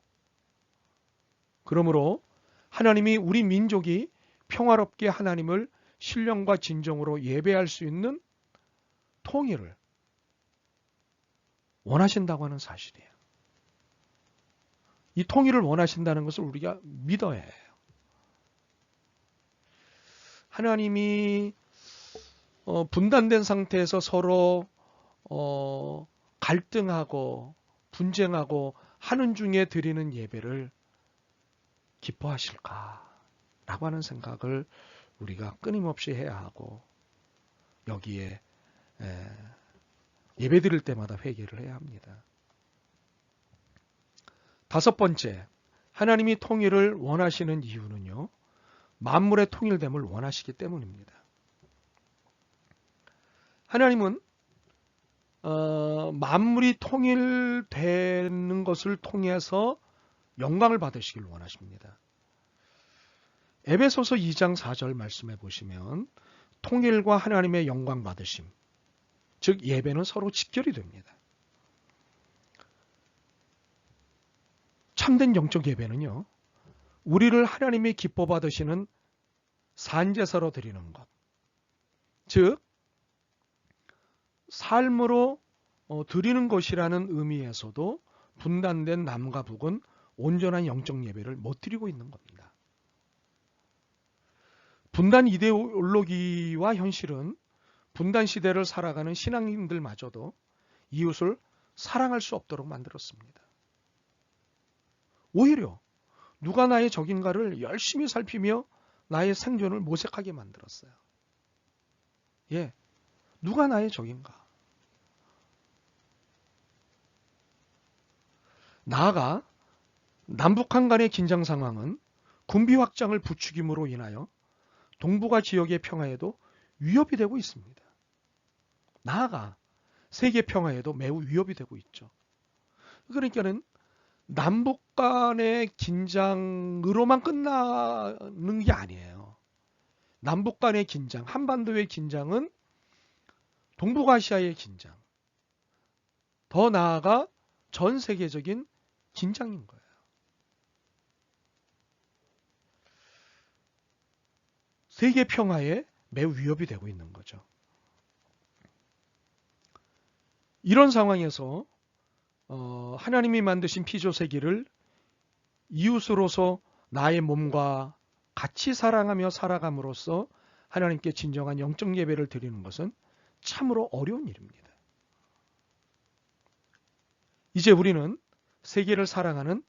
그러므로 하나님이 우리 민족이 평화롭게 하나님을 신령과 진정으로 예배할 수 있는 통일을 원하신다고 하는 사실이에요. 이 통일을 원하신다는 것을 우리가 믿어야 해요. 하나님이 분단된 상태에서 서로 갈등하고 분쟁하고 하는 중에 드리는 예배를 기뻐하실까라고 하는 생각을 우리가 끊임없이 해야 하고 여기에 예배 드릴 때마다 회개를 해야 합니다. 다섯 번째, 하나님이 통일을 원하시는 이유는요, 만물의 통일됨을 원하시기 때문입니다. 하나님은 만물이 통일되는 것을 통해서 영광을 받으시길 원하십니다. 에베소서 2장 4절 말씀해 보시면 통일과 하나님의 영광 받으심, 즉 예배는 서로 직결이 됩니다. 참된 영적 예배는요, 우리를 하나님이 기뻐 받으시는 산제사로 드리는 것, 즉 삶으로 드리는 것이라는 의미에서도 분단된 남과 북은 온전한 영적 예배를 못 드리고 있는 겁니다. 분단 이데올로기와 현실은 분단 시대를 살아가는 신앙인들마저도 이웃을 사랑할 수 없도록 만들었습니다. 오히려 누가 나의 적인가를 열심히 살피며 나의 생존을 모색하게 만들었어요. 예, 누가 나의 적인가? 나아가 남북한 간의 긴장 상황은 군비 확장을 부추김으로 인하여 동북아 지역의 평화에도 위협이 되고 있습니다. 나아가 세계 평화에도 매우 위협이 되고 있죠. 그러니까는 남북 간의 긴장으로만 끝나는 게 아니에요. 남북 간의 긴장, 한반도의 긴장은 동북아시아의 긴장, 더 나아가 전 세계적인 긴장인 거예요. 세계 평화에 매우 위협이 되고 있는 거죠. 이런 상황에서 하나님이 만드신 피조세계를 이웃으로서 나의 몸과 같이 사랑하며 살아감으로써 하나님께 진정한 영적 예배를 드리는 것은 참으로 어려운 일입니다. 이제 우리는 세계를 사랑하는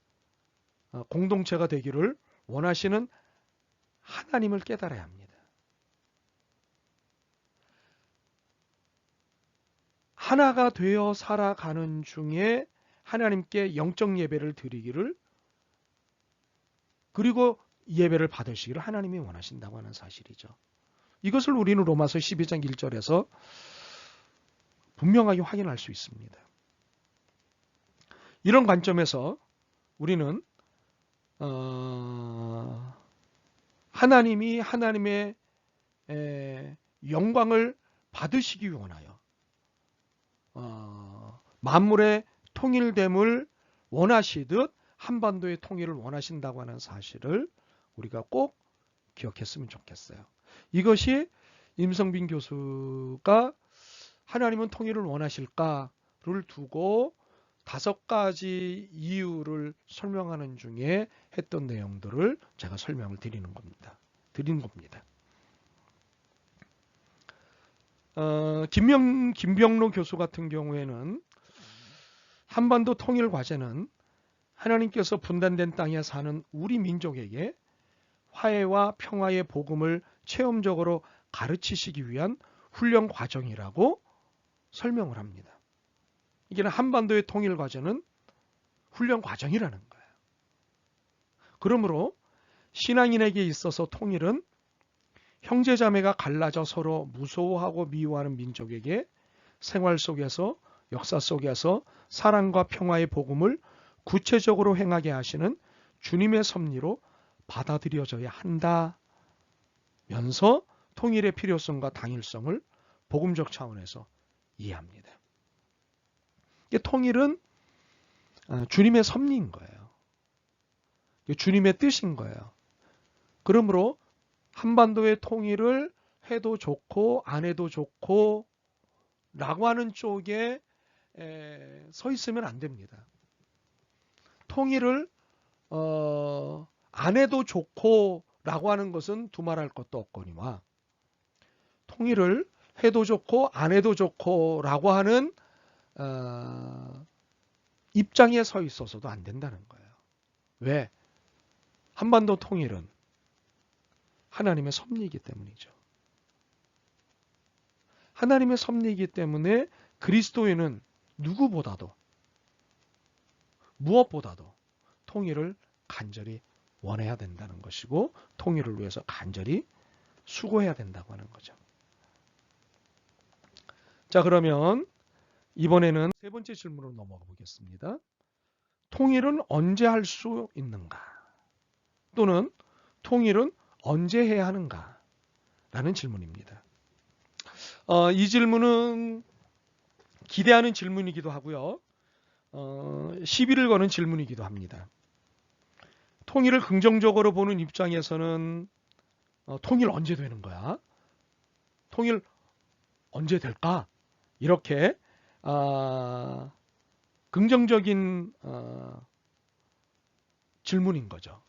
공동체가 되기를 원하시는 하나님을 깨달아야 합니다. 하나가 되어 살아가는 중에 하나님께 영적 예배를 드리기를, 그리고 예배를 받으시기를 하나님이 원하신다고 하는 사실이죠. 이것을 우리는 로마서 12장 1절에서 분명하게 확인할 수 있습니다. 이런 관점에서 우리는 하나님이 하나님의 영광을 받으시기 원하여 만물의 통일됨을 원하시듯 한반도의 통일을 원하신다고 하는 사실을 우리가 꼭 기억했으면 좋겠어요. 이것이 임성빈 교수가 하나님은 통일을 원하실까를 두고 5가지 이유를 설명하는 중에 했던 내용들을 제가 설명을 드린 겁니다. 김병로 교수 같은 경우에는 한반도 통일 과제는 하나님께서 분단된 땅에 사는 우리 민족에게 화해와 평화의 복음을 체험적으로 가르치시기 위한 훈련 과정이라고 설명을 합니다. 이게 한반도의 통일 과제는 훈련 과정이라는 거예요. 그러므로 신앙인에게 있어서 통일은 형제자매가 갈라져 서로 무서워하고 미워하는 민족에게 생활 속에서, 역사 속에서 사랑과 평화의 복음을 구체적으로 행하게 하시는 주님의 섭리로 받아들여져야 한다면서 통일의 필요성과 당일성을 복음적 차원에서 이해합니다. 통일은 주님의 섭리인 거예요. 주님의 뜻인 거예요. 그러므로 한반도의 통일을 해도 좋고 안 해도 좋고 라고 하는 쪽에 서 있으면 안 됩니다. 통일을 안 해도 좋고 라고 하는 것은 두말할 것도 없거니와, 통일을 해도 좋고 안 해도 좋고 라고 하는 입장에 서 있어서도 안 된다는 거예요. 왜? 한반도 통일은 하나님의 섭리이기 때문이죠. 하나님의 섭리이기 때문에 그리스도인은 누구보다도, 무엇보다도 통일을 간절히 원해야 된다는 것이고, 통일을 위해서 간절히 수고해야 된다고 하는 거죠. 자, 그러면 이번에는 3번째 질문으로 넘어가 보겠습니다. 통일은 언제 할 수 있는가? 또는 통일은 언제 해야 하는가? 라는 질문입니다. 이 질문은 기대하는 질문이기도 하고요. 시비를 거는 질문이기도 합니다. 통일을 긍정적으로 보는 입장에서는 통일 언제 되는 거야? 통일 언제 될까? 이렇게 긍정적인 질문인 거죠.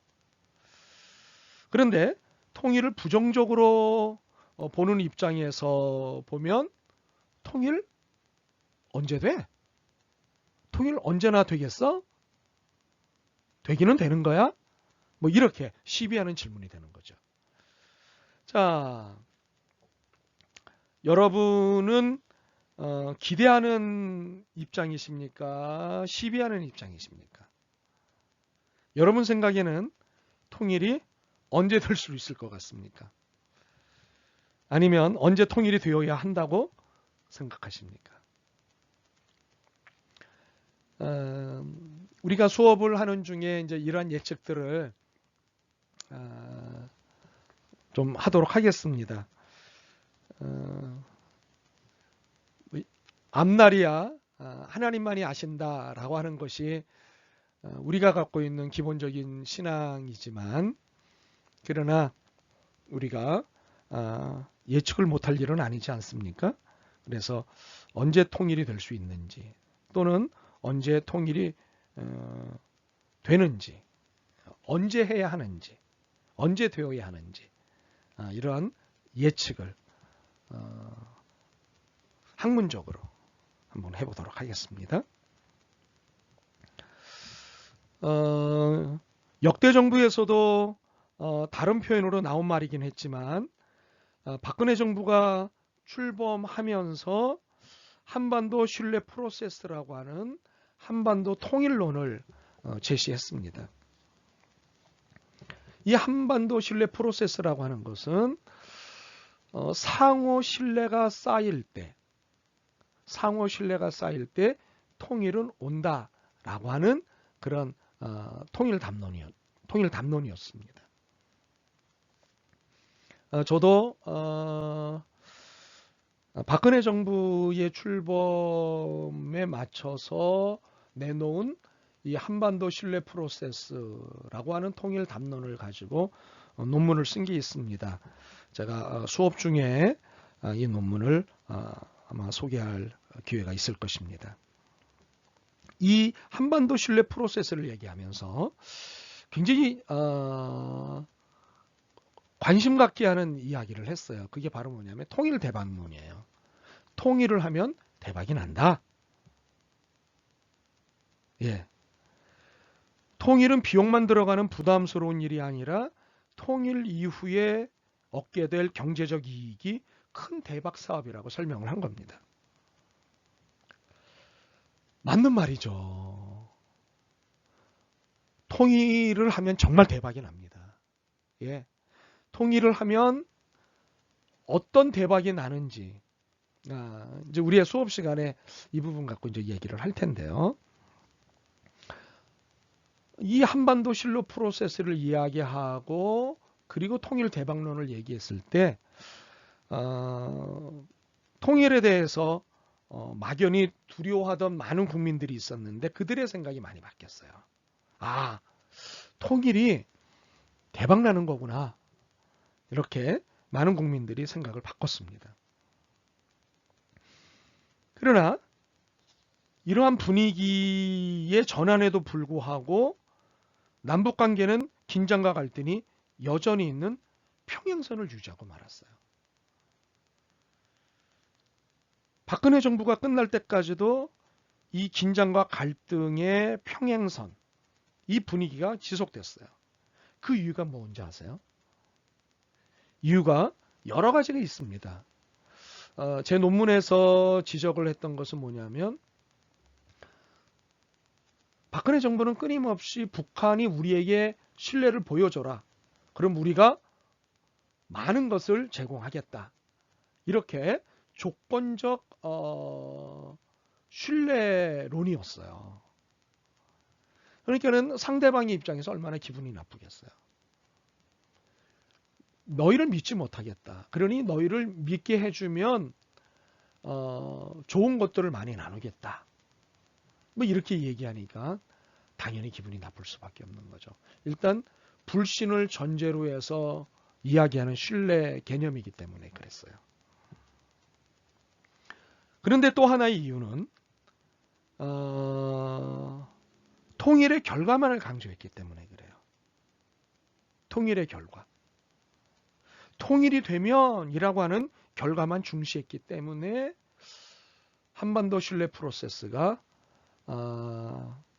그런데 통일을 부정적으로 보는 입장에서 보면 통일 언제 돼? 통일 언제나 되겠어? 되기는 되는 거야? 뭐 이렇게 시비하는 질문이 되는 거죠. 자, 여러분은 기대하는 입장이십니까? 시비하는 입장이십니까? 여러분 생각에는 통일이 언제 될 수 있을 것 같습니까? 아니면 언제 통일이 되어야 한다고 생각하십니까? 우리가 수업을 하는 중에 이제 이러한 예측들을 좀 하도록 하겠습니다. 앞날이야 하나님만이 아신다라고 하는 것이 우리가 갖고 있는 기본적인 신앙이지만, 그러나 우리가 예측을 못할 일은 아니지 않습니까? 그래서 언제 통일이 될 수 있는지, 또는 언제 통일이 되는지, 언제 해야 하는지, 언제 되어야 하는지, 이러한 예측을 학문적으로 한번 해보도록 하겠습니다. 역대 정부에서도 다른 표현으로 나온 말이긴 했지만, 박근혜 정부가 출범하면서 한반도 신뢰 프로세스라고 하는 한반도 통일론을 제시했습니다. 이 한반도 신뢰 프로세스라고 하는 것은 상호 신뢰가 쌓일 때 통일은 온다라고 하는 그런 통일 담론이었습니다. 저도 박근혜 정부의 출범에 맞춰서 내놓은 이 한반도 신뢰 프로세스라고 하는 통일 담론을 가지고 논문을 쓴 게 있습니다. 제가 수업 중에 이 논문을 아마 소개할 기회가 있을 것입니다. 이 한반도 신뢰 프로세스를 얘기하면서 굉장히 관심 갖게 하는 이야기를 했어요. 그게 바로 뭐냐면 통일 대박론이에요. 통일을 하면 대박이 난다. 예. 통일은 비용만 들어가는 부담스러운 일이 아니라 통일 이후에 얻게 될 경제적 이익이 큰 대박 사업이라고 설명을 한 겁니다. 맞는 말이죠. 통일을 하면 정말 대박이 납니다. 예. 통일을 하면 어떤 대박이 나는지 이제 우리의 수업 시간에 이 부분 갖고 이제 얘기를 할 텐데요. 이 한반도 신뢰 프로세스를 이야기하고 그리고 통일 대박론을 얘기했을 때 통일에 대해서 막연히 두려워하던 많은 국민들이 있었는데 그들의 생각이 많이 바뀌었어요. 아, 통일이 대박 나는 거구나. 이렇게 많은 국민들이 생각을 바꿨습니다. 그러나 이러한 분위기의 전환에도 불구하고 남북관계는 긴장과 갈등이 여전히 있는 평행선을 유지하고 말았어요. 박근혜 정부가 끝날 때까지도 이 긴장과 갈등의 평행선, 이 분위기가 지속됐어요. 그 이유가 뭔지 아세요? 이유가 여러 가지가 있습니다. 제 논문에서 지적을 했던 것은 뭐냐면 박근혜 정부는 끊임없이 북한이 우리에게 신뢰를 보여줘라. 그럼 우리가 많은 것을 제공하겠다. 이렇게 조건적 신뢰론이었어요. 그러니까는 상대방의 입장에서 얼마나 기분이 나쁘겠어요. 너희를 믿지 못하겠다. 그러니 너희를 믿게 해주면 좋은 것들을 많이 나누겠다. 뭐 이렇게 얘기하니까 당연히 기분이 나쁠 수밖에 없는 거죠. 일단 불신을 전제로 해서 이야기하는 신뢰 개념이기 때문에 그랬어요. 그런데 또 하나의 이유는 통일의 결과만을 강조했기 때문에 그래요. 통일의 결과. 통일이 되면이라고 하는 결과만 중시했기 때문에 한반도 신뢰 프로세스가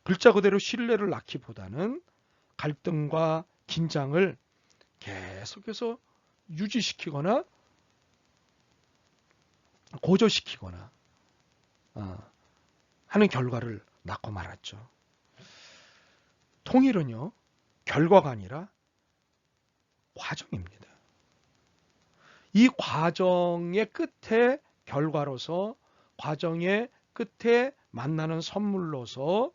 글자 그대로 신뢰를 낳기보다는 갈등과 긴장을 계속해서 유지시키거나 고조시키거나 하는 결과를 낳고 말았죠. 통일은요, 결과가 아니라 과정입니다. 이 과정의 끝에 결과로서, 과정의 끝에 만나는 선물로서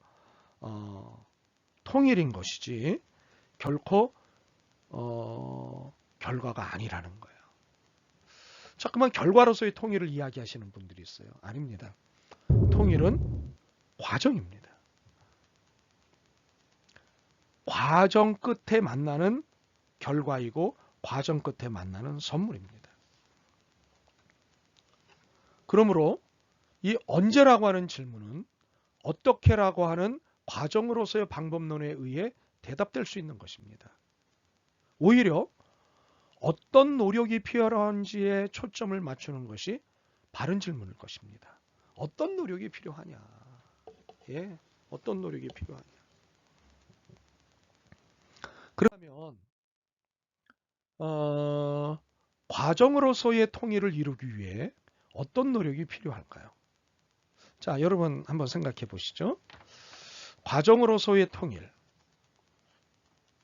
통일인 것이지 결코 결과가 아니라는 거예요. 자꾸만 결과로서의 통일을 이야기하시는 분들이 있어요. 아닙니다. 통일은 과정입니다. 과정 끝에 만나는 결과이고 과정 끝에 만나는 선물입니다. 그러므로 이 언제라고 하는 질문은 어떻게라고 하는 과정으로서의 방법론에 의해 대답될 수 있는 것입니다. 오히려 어떤 노력이 필요한지에 초점을 맞추는 것이 바른 질문일 것입니다. 어떤 노력이 필요하냐? 예, 어떤 노력이 필요하냐? 그러면 과정으로서의 통일을 이루기 위해 어떤 노력이 필요할까요? 자, 여러분 한번 생각해 보시죠. 과정으로서의 통일.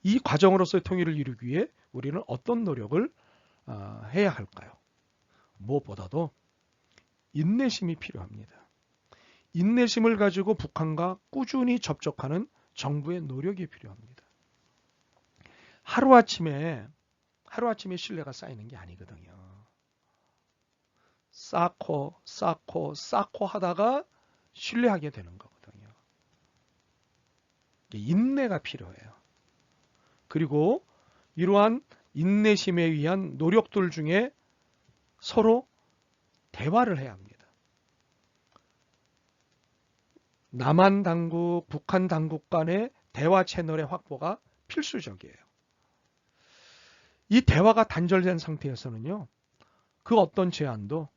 이 과정으로서의 통일을 이루기 위해 우리는 어떤 노력을 해야 할까요? 무엇보다도 인내심이 필요합니다. 인내심을 가지고 북한과 꾸준히 접촉하는 정부의 노력이 필요합니다. 하루아침에 신뢰가 쌓이는 게 아니거든요. 쌓고 하다가 신뢰하게 되는 거거든요. 인내가 필요해요. 그리고 이러한 인내심에 의한 노력들 중에 서로 대화를 해야 합니다. 남한 당국, 북한 당국 간의 대화 채널의 확보가 필수적이에요. 이 대화가 단절된 상태에서는요, 그 어떤 제안도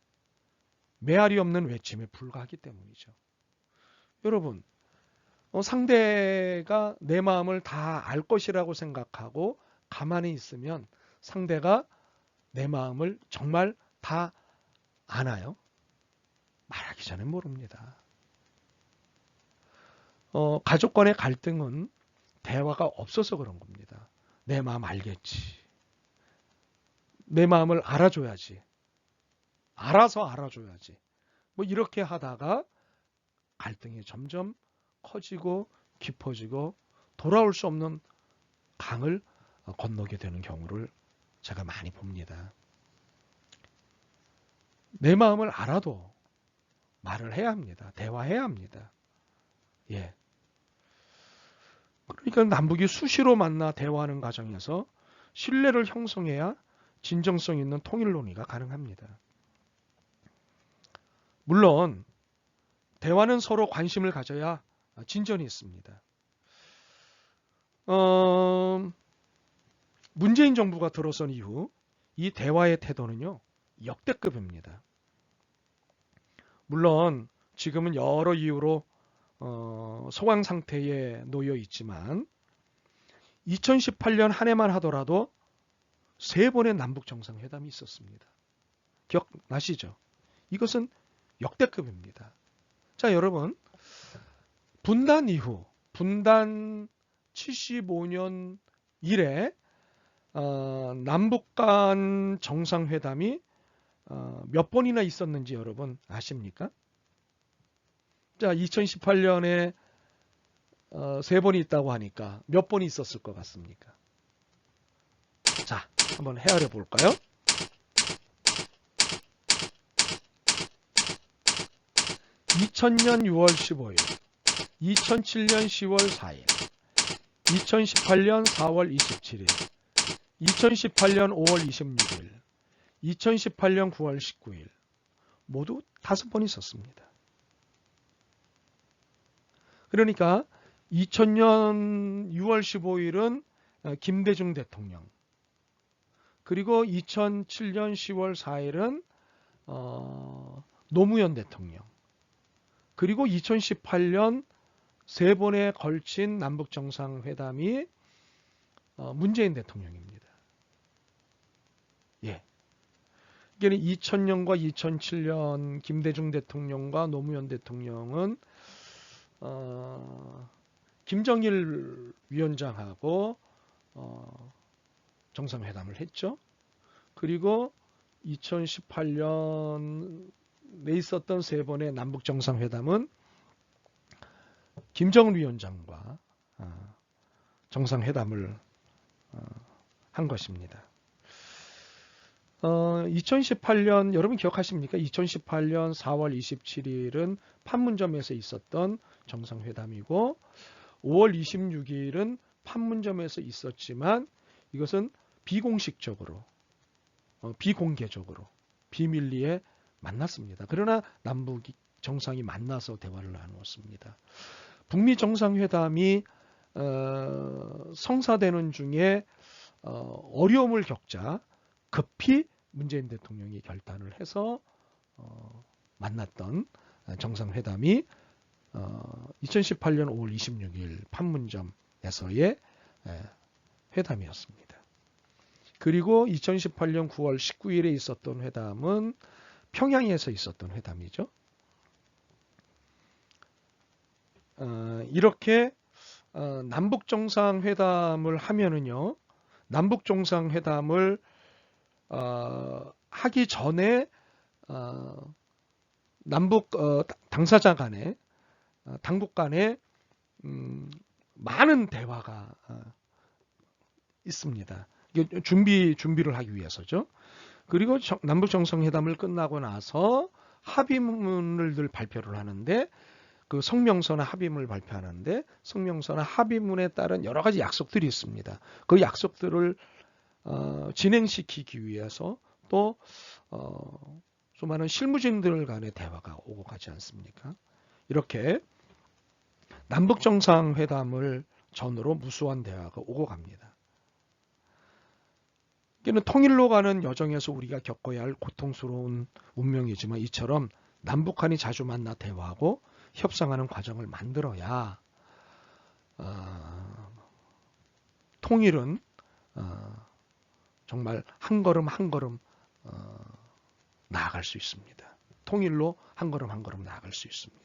메아리 없는 외침에 불과하기 때문이죠. 여러분, 상대가 내 마음을 다 알 것이라고 생각하고 가만히 있으면 상대가 내 마음을 정말 다 아나요? 말하기 전에 모릅니다. 가족 간의 갈등은 대화가 없어서 그런 겁니다. 내 마음 알겠지. 내 마음을 알아줘야지. 알아서 알아줘야지. 뭐 이렇게 하다가 갈등이 점점 커지고 깊어지고 돌아올 수 없는 강을 건너게 되는 경우를 제가 많이 봅니다. 내 마음을 알아도 말을 해야 합니다. 대화해야 합니다. 예. 그러니까 남북이 수시로 만나 대화하는 과정에서 신뢰를 형성해야 진정성 있는 통일 논의가 가능합니다. 물론 대화는 서로 관심을 가져야 진전이 있습니다. 문재인 정부가 들어선 이후 이 대화의 태도는요, 역대급입니다. 물론 지금은 여러 이유로 소강 상태에 놓여 있지만 2018년 한 해만 하더라도 3번의 남북 정상회담이 있었습니다. 기억나시죠? 이것은 역대급입니다. 자, 여러분, 분단 이후, 분단 75년 이래 남북 간 정상회담이 몇 번이나 있었는지 여러분 아십니까? 자, 2018년에 3번이 있다고 하니까 몇 번이 있었을 것 같습니까? 자, 한번 헤아려 볼까요? 2000년 6월 15일, 2007년 10월 4일, 2018년 4월 27일, 2018년 5월 26일, 2018년 9월 19일 모두 5번 있었습니다. 그러니까 2000년 6월 15일은 김대중 대통령, 그리고 2007년 10월 4일은 노무현 대통령, 그리고 2018년 3번에 걸친 남북정상회담이 문재인 대통령입니다. 예. 이게 2000년과 2007년 김대중 대통령과 노무현 대통령은 김정일 위원장하고 정상회담을 했죠. 그리고 2018년에 있었던 세 번의 남북 정상회담은 김정은 위원장과 정상회담을 한 것입니다. 2018년 여러분 기억하십니까? 2018년 4월 27일은 판문점에서 있었던 정상회담이고 5월 26일은 판문점에서 있었지만 이것은 비공식적으로 비공개적으로 비밀리에 만났습니다. 그러나 남북 정상이 만나서 대화를 나누었습니다. 북미 정상회담이 성사되는 중에 어려움을 겪자 급히 문재인 대통령이 결단을 해서 만났던 정상회담이 2018년 5월 26일 판문점에서의 회담이었습니다. 그리고 2018년 9월 19일에 있었던 회담은 평양에서 있었던 회담이죠. 이렇게 남북 정상회담을 하면은요, 남북 정상회담을 하기 전에 남북 당사자 간에 당국 간에 많은 대화가 있습니다. 준비를 하기 위해서죠. 그리고 남북 정상회담을 끝나고 나서 합의문을 발표를 하는데 그 성명서나 합의문을 발표하는데 성명서나 합의문에 따른 여러 가지 약속들이 있습니다. 그 약속들을 진행시키기 위해서 또 수많은 실무진들 간의 대화가 오고 가지 않습니까? 이렇게 남북 정상회담을 전후로 무수한 대화가 오고 갑니다. 이게는 통일로 가는 여정에서 우리가 겪어야 할 고통스러운 운명이지만 이처럼 남북한이 자주 만나 대화하고 협상하는 과정을 만들어야 통일은 정말 한 걸음 한 걸음 나아갈 수 있습니다. 통일로 한 걸음 한 걸음 나아갈 수 있습니다.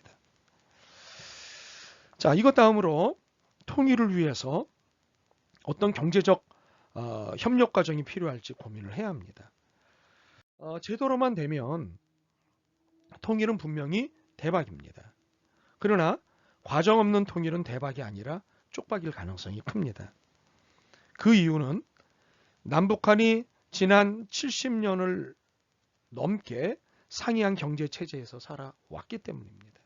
자, 이것 다음으로 통일을 위해서 어떤 경제적 협력 과정이 필요할지 고민을 해야 합니다. 제도로만 되면 통일은 분명히 대박입니다. 그러나 과정 없는 통일은 대박이 아니라 쪽박일 가능성이 큽니다. 그 이유는 남북한이 지난 70년을 넘게 상이한 경제 체제에서 살아왔기 때문입니다.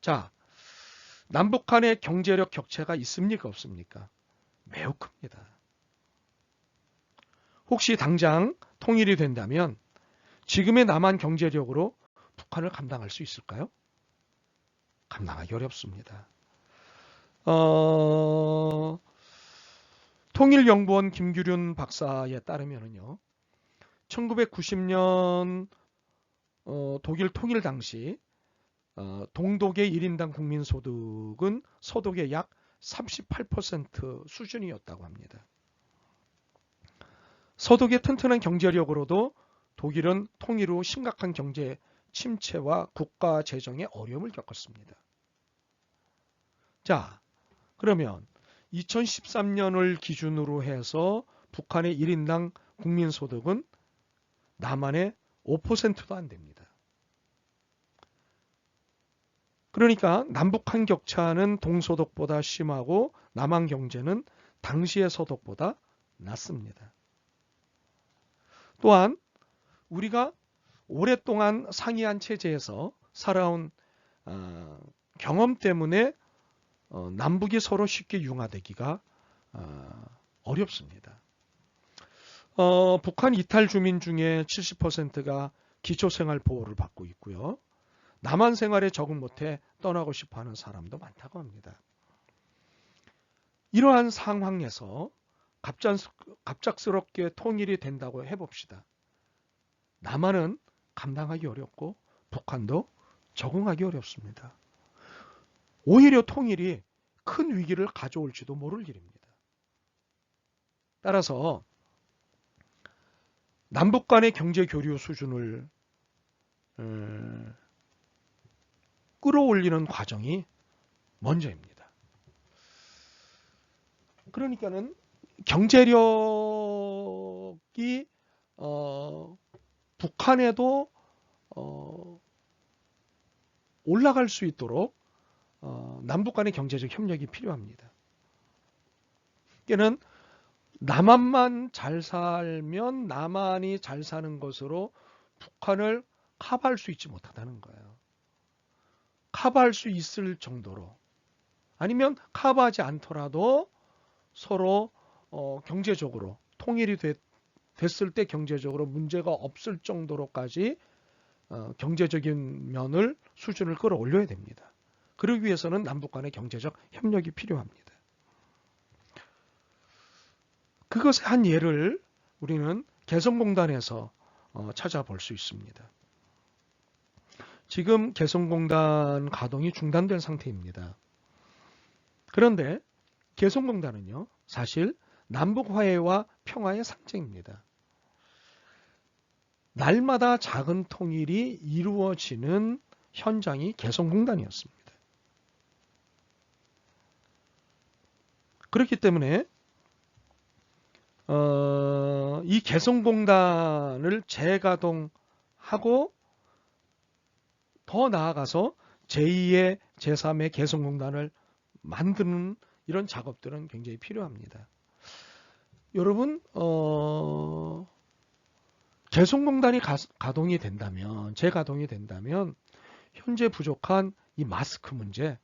자, 남북한의 경제력 격차가 있습니까? 없습니까? 매우 큽니다. 혹시 당장 통일이 된다면 지금의 남한 경제력으로 북한을 감당할 수 있을까요? 감당하기 어렵습니다. 통일연구원 김규륜 박사에 따르면요, 1990년 독일 통일 당시 동독의 1인당 국민소득은 소득의 약 38% 수준이었다고 합니다. 소득의 튼튼한 경제력으로도 독일은 통일 후 심각한 경제 침체와 국가 재정의 어려움을 겪었습니다. 자, 그러면 2013년을 기준으로 해서 북한의 1인당 국민소득은 남한의 5%도 안 됩니다. 그러니까 남북한 격차는 동소득보다 심하고 남한 경제는 당시의 소득보다 낮습니다. 또한 우리가 오랫동안 상이한 체제에서 살아온 경험 때문에 남북이 서로 쉽게 융화되기가 어렵습니다. 북한 이탈 주민 중에 70%가 기초생활보호를 받고 있고요. 남한 생활에 적응 못해 떠나고 싶어하는 사람도 많다고 합니다. 이러한 상황에서 갑작스럽게 통일이 된다고 해봅시다. 남한은 감당하기 어렵고 북한도 적응하기 어렵습니다. 오히려 통일이 큰 위기를 가져올지도 모를 일입니다. 따라서 남북 간의 경제 교류 수준을 끌어올리는 과정이 먼저입니다. 그러니까는 경제력이 북한에도 올라갈 수 있도록 남북 간의 경제적 협력이 필요합니다. 그러니까는 남한만 잘 살면 남한이 잘 사는 것으로 북한을 커버할 수 있지 못하다는 거예요. 커버할 수 있을 정도로, 아니면 커버하지 않더라도 서로 경제적으로 통일이 됐을 때 경제적으로 문제가 없을 정도로까지 경제적인 면을 수준을 끌어올려야 됩니다. 그러기 위해서는 남북 간의 경제적 협력이 필요합니다. 그것의 한 예를 우리는 개성공단에서 찾아볼 수 있습니다. 지금 개성공단 가동이 중단된 상태입니다. 그런데 개성공단은요, 사실 남북 화해와 평화의 상징입니다. 날마다 작은 통일이 이루어지는 현장이 개성공단이었습니다. 그렇기 때문에 이 개성공단을 재가동하고 더 나아가서 제2의 제3의 개성공단을 만드는 이런 작업들은 굉장히 필요합니다. 여러분 개성공단이 가동이 된다면, 재가동이 된다면 현재 부족한 이 마스크 문제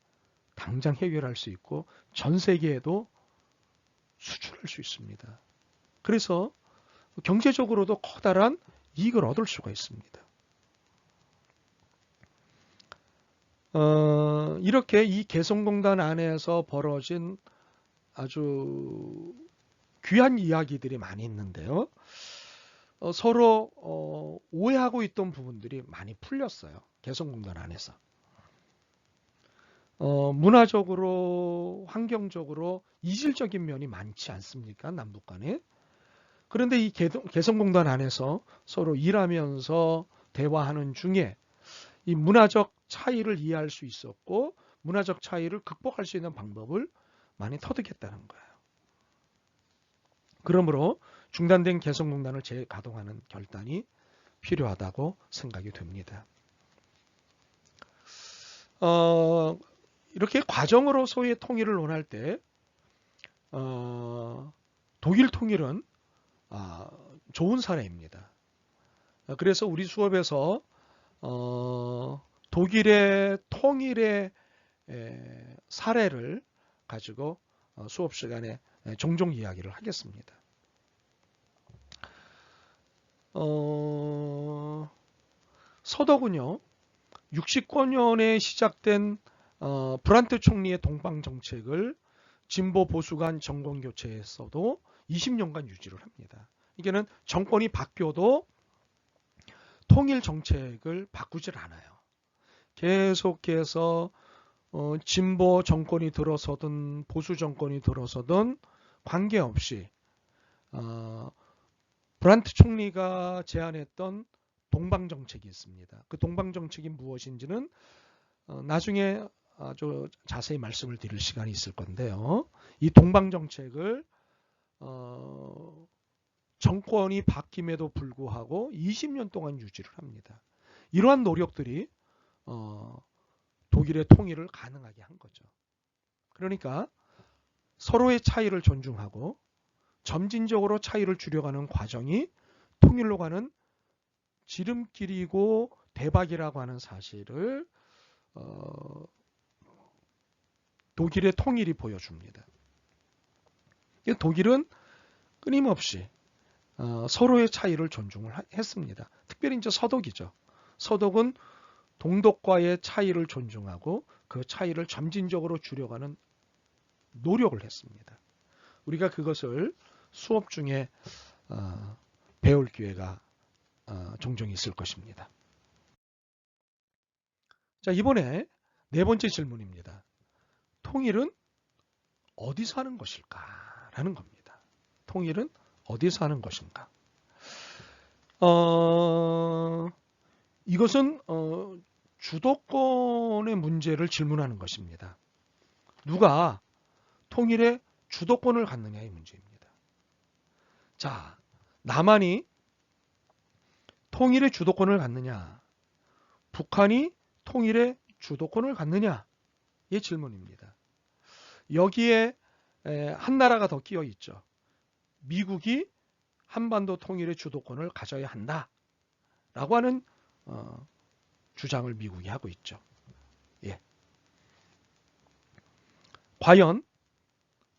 당장 해결할 수 있고 전 세계에도 수출할 수 있습니다. 그래서 경제적으로도 커다란 이익을 얻을 수가 있습니다. 이렇게 이 개성공단 안에서 벌어진 아주 귀한 이야기들이 많이 있는데요. 서로 오해하고 있던 부분들이 많이 풀렸어요. 개성공단 안에서. 문화적으로, 환경적으로 이질적인 면이 많지 않습니까? 남북 간에. 그런데 이 개성공단 안에서 서로 일하면서 대화하는 중에 이 문화적 차이를 이해할 수 있었고 문화적 차이를 극복할 수 있는 방법을 많이 터득했다는 거예요. 그러므로 중단된 개성공단을 재가동하는 결단이 필요하다고 생각이 됩니다. 이렇게 과정으로 소의 통일을 논할 때 독일 통일은 좋은 사례입니다. 그래서 우리 수업에서 독일의 통일의 사례를 가지고 수업 시간에 종종 이야기를 하겠습니다. 서독은요, 69년에 시작된 브란트 총리의 동방 정책을 진보 보수 간 정권 교체에서도 20년간 유지를 합니다. 이게는 정권이 바뀌어도 통일 정책을 바꾸질 않아요. 계속해서 진보 정권이 들어서든 보수 정권이 들어서든 관계없이 브란트 총리가 제안했던 동방 정책이 있습니다. 그 동방 정책이 무엇인지는 나중에 아주 자세히 말씀을 드릴 시간이 있을 건데요. 이 동방 정책을 정권이 바뀜에도 불구하고 20년 동안 유지를 합니다. 이러한 노력들이 독일의 통일을 가능하게 한 거죠. 그러니까 서로의 차이를 존중하고 점진적으로 차이를 줄여가는 과정이 통일로 가는 지름길이고 대박이라고 하는 사실을 독일의 통일이 보여줍니다. 독일은 끊임없이 서로의 차이를 존중을 했습니다. 특별히 이제 서독이죠. 서독은 동독과의 차이를 존중하고 그 차이를 점진적으로 줄여가는 노력을 했습니다. 우리가 그것을 수업 중에 배울 기회가 종종 있을 것입니다. 자, 이번에 네 번째 질문입니다. 통일은 어디서 하는 것일까? 라는 겁니다. 통일은 어디서 하는 것인가? 이것은 주도권의 문제를 질문하는 것입니다. 누가 통일의 주도권을 갖느냐의 문제입니다. 자, 남한이 통일의 주도권을 갖느냐, 북한이 통일의 주도권을 갖느냐의 질문입니다. 여기에 한 나라가 더 끼어 있죠. 미국이 한반도 통일의 주도권을 가져야 한다라고 하는 주장을 미국이 하고 있죠. 예. 과연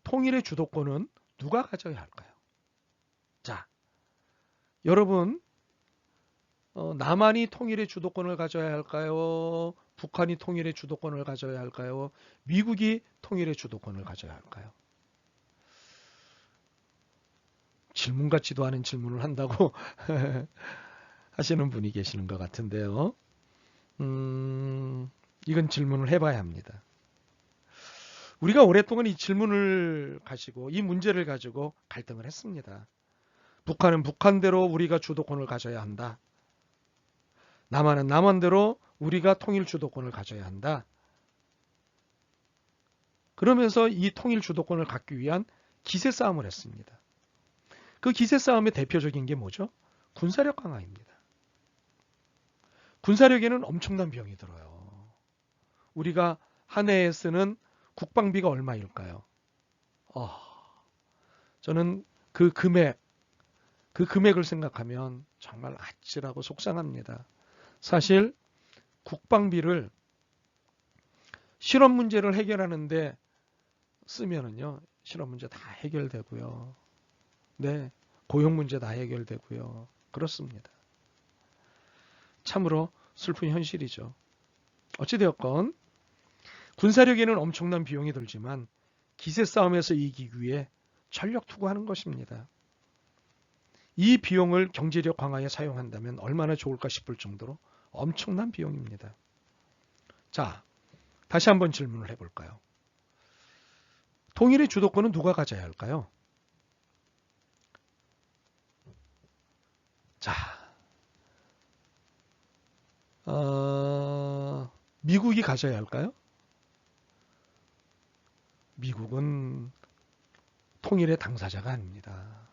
통일의 주도권은 누가 가져야 할까요? 자, 여러분, 남한이 통일의 주도권을 가져야 할까요? 북한이 통일의 주도권을 가져야 할까요? 미국이 통일의 주도권을 가져야 할까요? 질문 같지도 않은 질문을 한다고 하시는 분이 계시는 것 같은데요. 이건 질문을 해봐야 합니다. 우리가 오랫동안 이 질문을 가지고 이 문제를 가지고 갈등을 했습니다. 북한은 북한대로 우리가 주도권을 가져야 한다. 남한은 남한대로 우리가 통일 주도권을 가져야 한다. 그러면서 이 통일 주도권을 갖기 위한 기세 싸움을 했습니다. 그 기세 싸움의 대표적인 게 뭐죠? 군사력 강화입니다. 군사력에는 엄청난 비용이 들어요. 우리가 한 해에 쓰는 국방비가 얼마일까요? 저는 그 금액을 생각하면 정말 아찔하고 속상합니다. 사실 국방비를 실업 문제를 해결하는데 쓰면은요, 실업 문제 다 해결되고요. 네, 고용 문제 다 해결되고요. 그렇습니다. 참으로 슬픈 현실이죠. 어찌되었건 군사력에는 엄청난 비용이 들지만 기세 싸움에서 이기기 위해 전력 투구하는 것입니다. 이 비용을 경제력 강화에 사용한다면 얼마나 좋을까 싶을 정도로 엄청난 비용입니다. 자, 다시 한번 질문을 해볼까요? 통일의 주도권은 누가 가져야 할까요? 자, 미국이 가져야 할까요? 미국은 통일의 당사자가 아닙니다.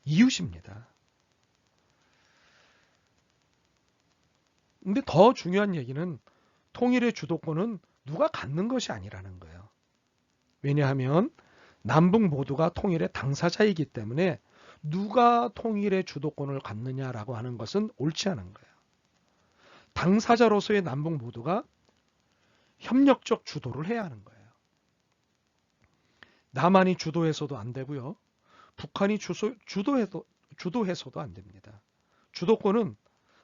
이웃입니다. 근데 더 중요한 얘기는 통일의 주도권은 누가 갖는 것이 아니라는 거예요. 왜냐하면 남북 모두가 통일의 당사자이기 때문에 누가 통일의 주도권을 갖느냐라고 하는 것은 옳지 않은 거예요. 당사자로서의 남북 모두가 협력적 주도를 해야 하는 거예요. 남한이 주도해서도 안 되고요. 북한이 주도해서도 안 됩니다. 주도권은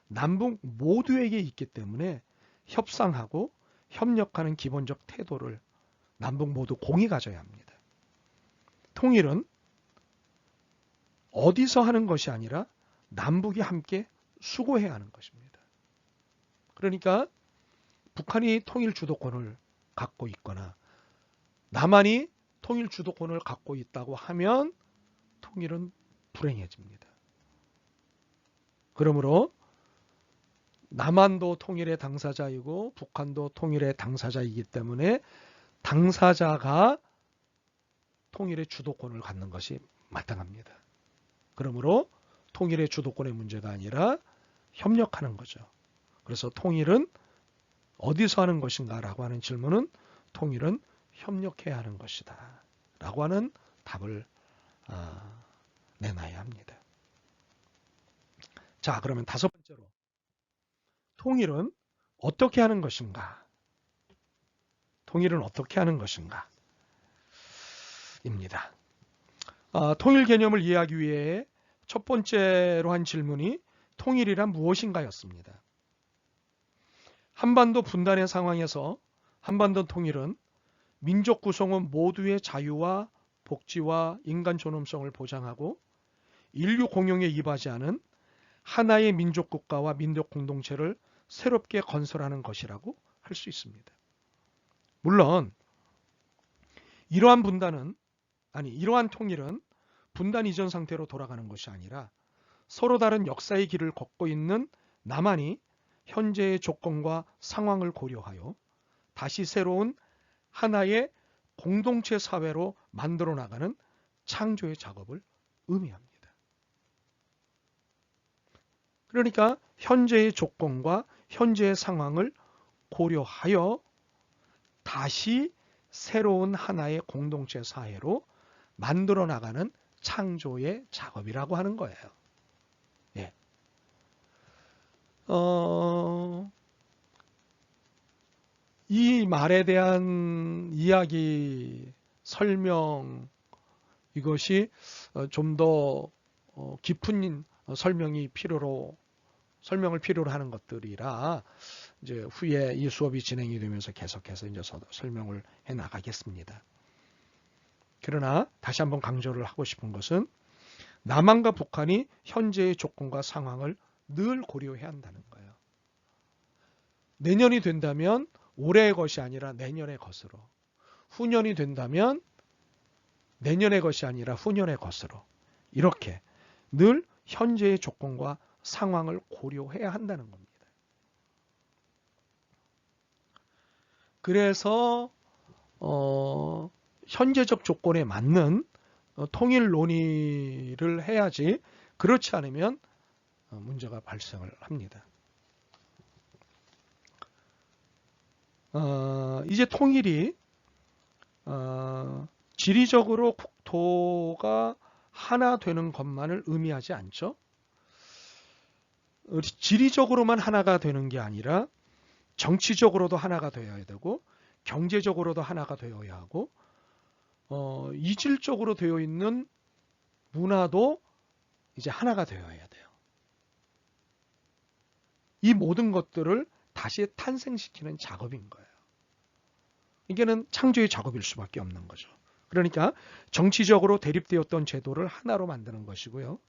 남북 모두에게 있기 때문에 협상하고 협력하는 기본적 태도를 남북 모두 공히 가져야 합니다. 통일은 어디서 하는 것이 아니라 남북이 함께 수고해야 하는 것입니다. 그러니까 북한이 통일 주도권을 갖고 있거나 남한이 통일 주도권을 갖고 있다고 하면 통일은 불행해집니다. 그러므로 남한도 통일의 당사자이고 북한도 통일의 당사자이기 때문에 당사자가 통일의 주도권을 갖는 것이 마땅합니다. 그러므로 통일의 주도권의 문제가 아니라 협력하는 거죠. 그래서 통일은 어디서 하는 것인가 라고 하는 질문은 통일은 협력해야 하는 것이다 라고 하는 답을 내놔야 합니다. 자, 그러면 다섯 번째로 통일은 어떻게 하는 것인가? 통일은 어떻게 하는 것인가? 입니다. 통일 개념을 이해하기 위해 첫 번째로 한 질문이 통일이란 무엇인가였습니다. 한반도 분단의 상황에서 한반도 통일은 민족 구성원 모두의 자유와 복지와 인간 존엄성을 보장하고 인류 공용에 이바지하는 하나의 민족 국가와 민족 공동체를 새롭게 건설하는 것이라고 할 수 있습니다. 물론 이러한 통일은 분단 이전 상태로 돌아가는 것이 아니라 서로 다른 역사의 길을 걷고 있는 나만이 현재의 조건과 상황을 고려하여 다시 새로운 하나의 공동체 사회로 만들어 나가는 창조의 작업을 의미합니다. 그러니까 현재의 조건과 현재의 상황을 고려하여 다시 새로운 하나의 공동체 사회로 만들어 나가는 창조의 작업이라고 하는 거예요. 예. 이 말에 대한 이야기, 설명, 이것이 좀 더 깊은 설명을 필요로 하는 것들이라 이제 후에 이 수업이 진행이 되면서 계속해서 이제 설명을 해 나가겠습니다. 그러나 다시 한번 강조를 하고 싶은 것은 남한과 북한이 현재의 조건과 상황을 늘 고려해야 한다는 거예요. 내년이 된다면 올해의 것이 아니라 내년의 것으로, 후년이 된다면 내년의 것이 아니라 후년의 것으로, 이렇게 늘 현재의 조건과 상황을 고려해야 한다는 겁니다. 그래서 현재적 조건에 맞는 통일 논의를 해야지, 그렇지 않으면 문제가 발생을 합니다. 이제 통일이 지리적으로 국토가 하나 되는 것만을 의미하지 않죠. 지리적으로만 하나가 되는 게 아니라 정치적으로도 하나가 되어야 되고, 경제적으로도 하나가 되어야 하고, 이질적으로 되어 있는 문화도 이제 하나가 되어야 돼요. 이 모든 것들을 다시 탄생시키는 작업인 거예요. 이게는 창조의 작업일 수밖에 없는 거죠. 그러니까 정치적으로 대립되었던 제도를 하나로 만드는 것이고요.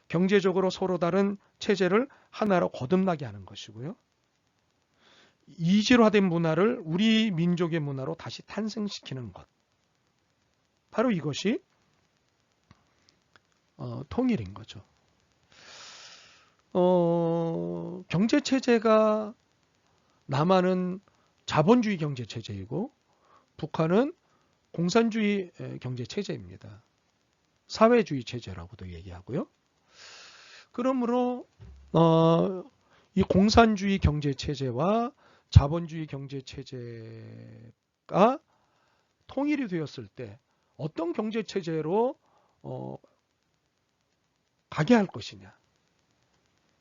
경제적으로 서로 다른 체제를 하나로 거듭나게 하는 것이고요. 이질화된 문화를 우리 민족의 문화로 다시 탄생시키는 것. 바로 이것이 통일인 거죠. 경제체제가 남한은 자본주의 경제체제이고 북한은 공산주의 경제체제입니다. 사회주의 체제라고도 얘기하고요. 그러므로 이 공산주의 경제체제와 자본주의 경제체제가 통일이 되었을 때 어떤 경제체제로 가게 할 것이냐.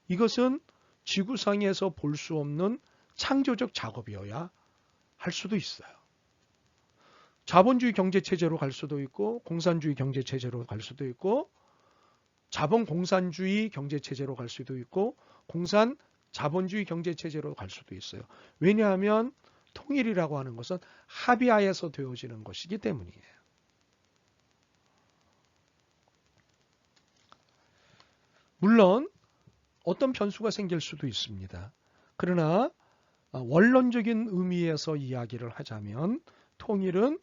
이것은 지구상에서 볼 수 없는 창조적 작업이어야 할 수도 있어요. 자본주의 경제체제로 갈 수도 있고 공산주의 경제체제로 갈 수도 있고 자본 공산주의 경제체제로 갈 수도 있고 공산 자본주의 경제체제로 갈 수도 있어요. 왜냐하면 통일이라고 하는 것은 합의하에서 되어지는 것이기 때문이에요. 물론 어떤 변수가 생길 수도 있습니다. 그러나 원론적인 의미에서 이야기를 하자면 통일은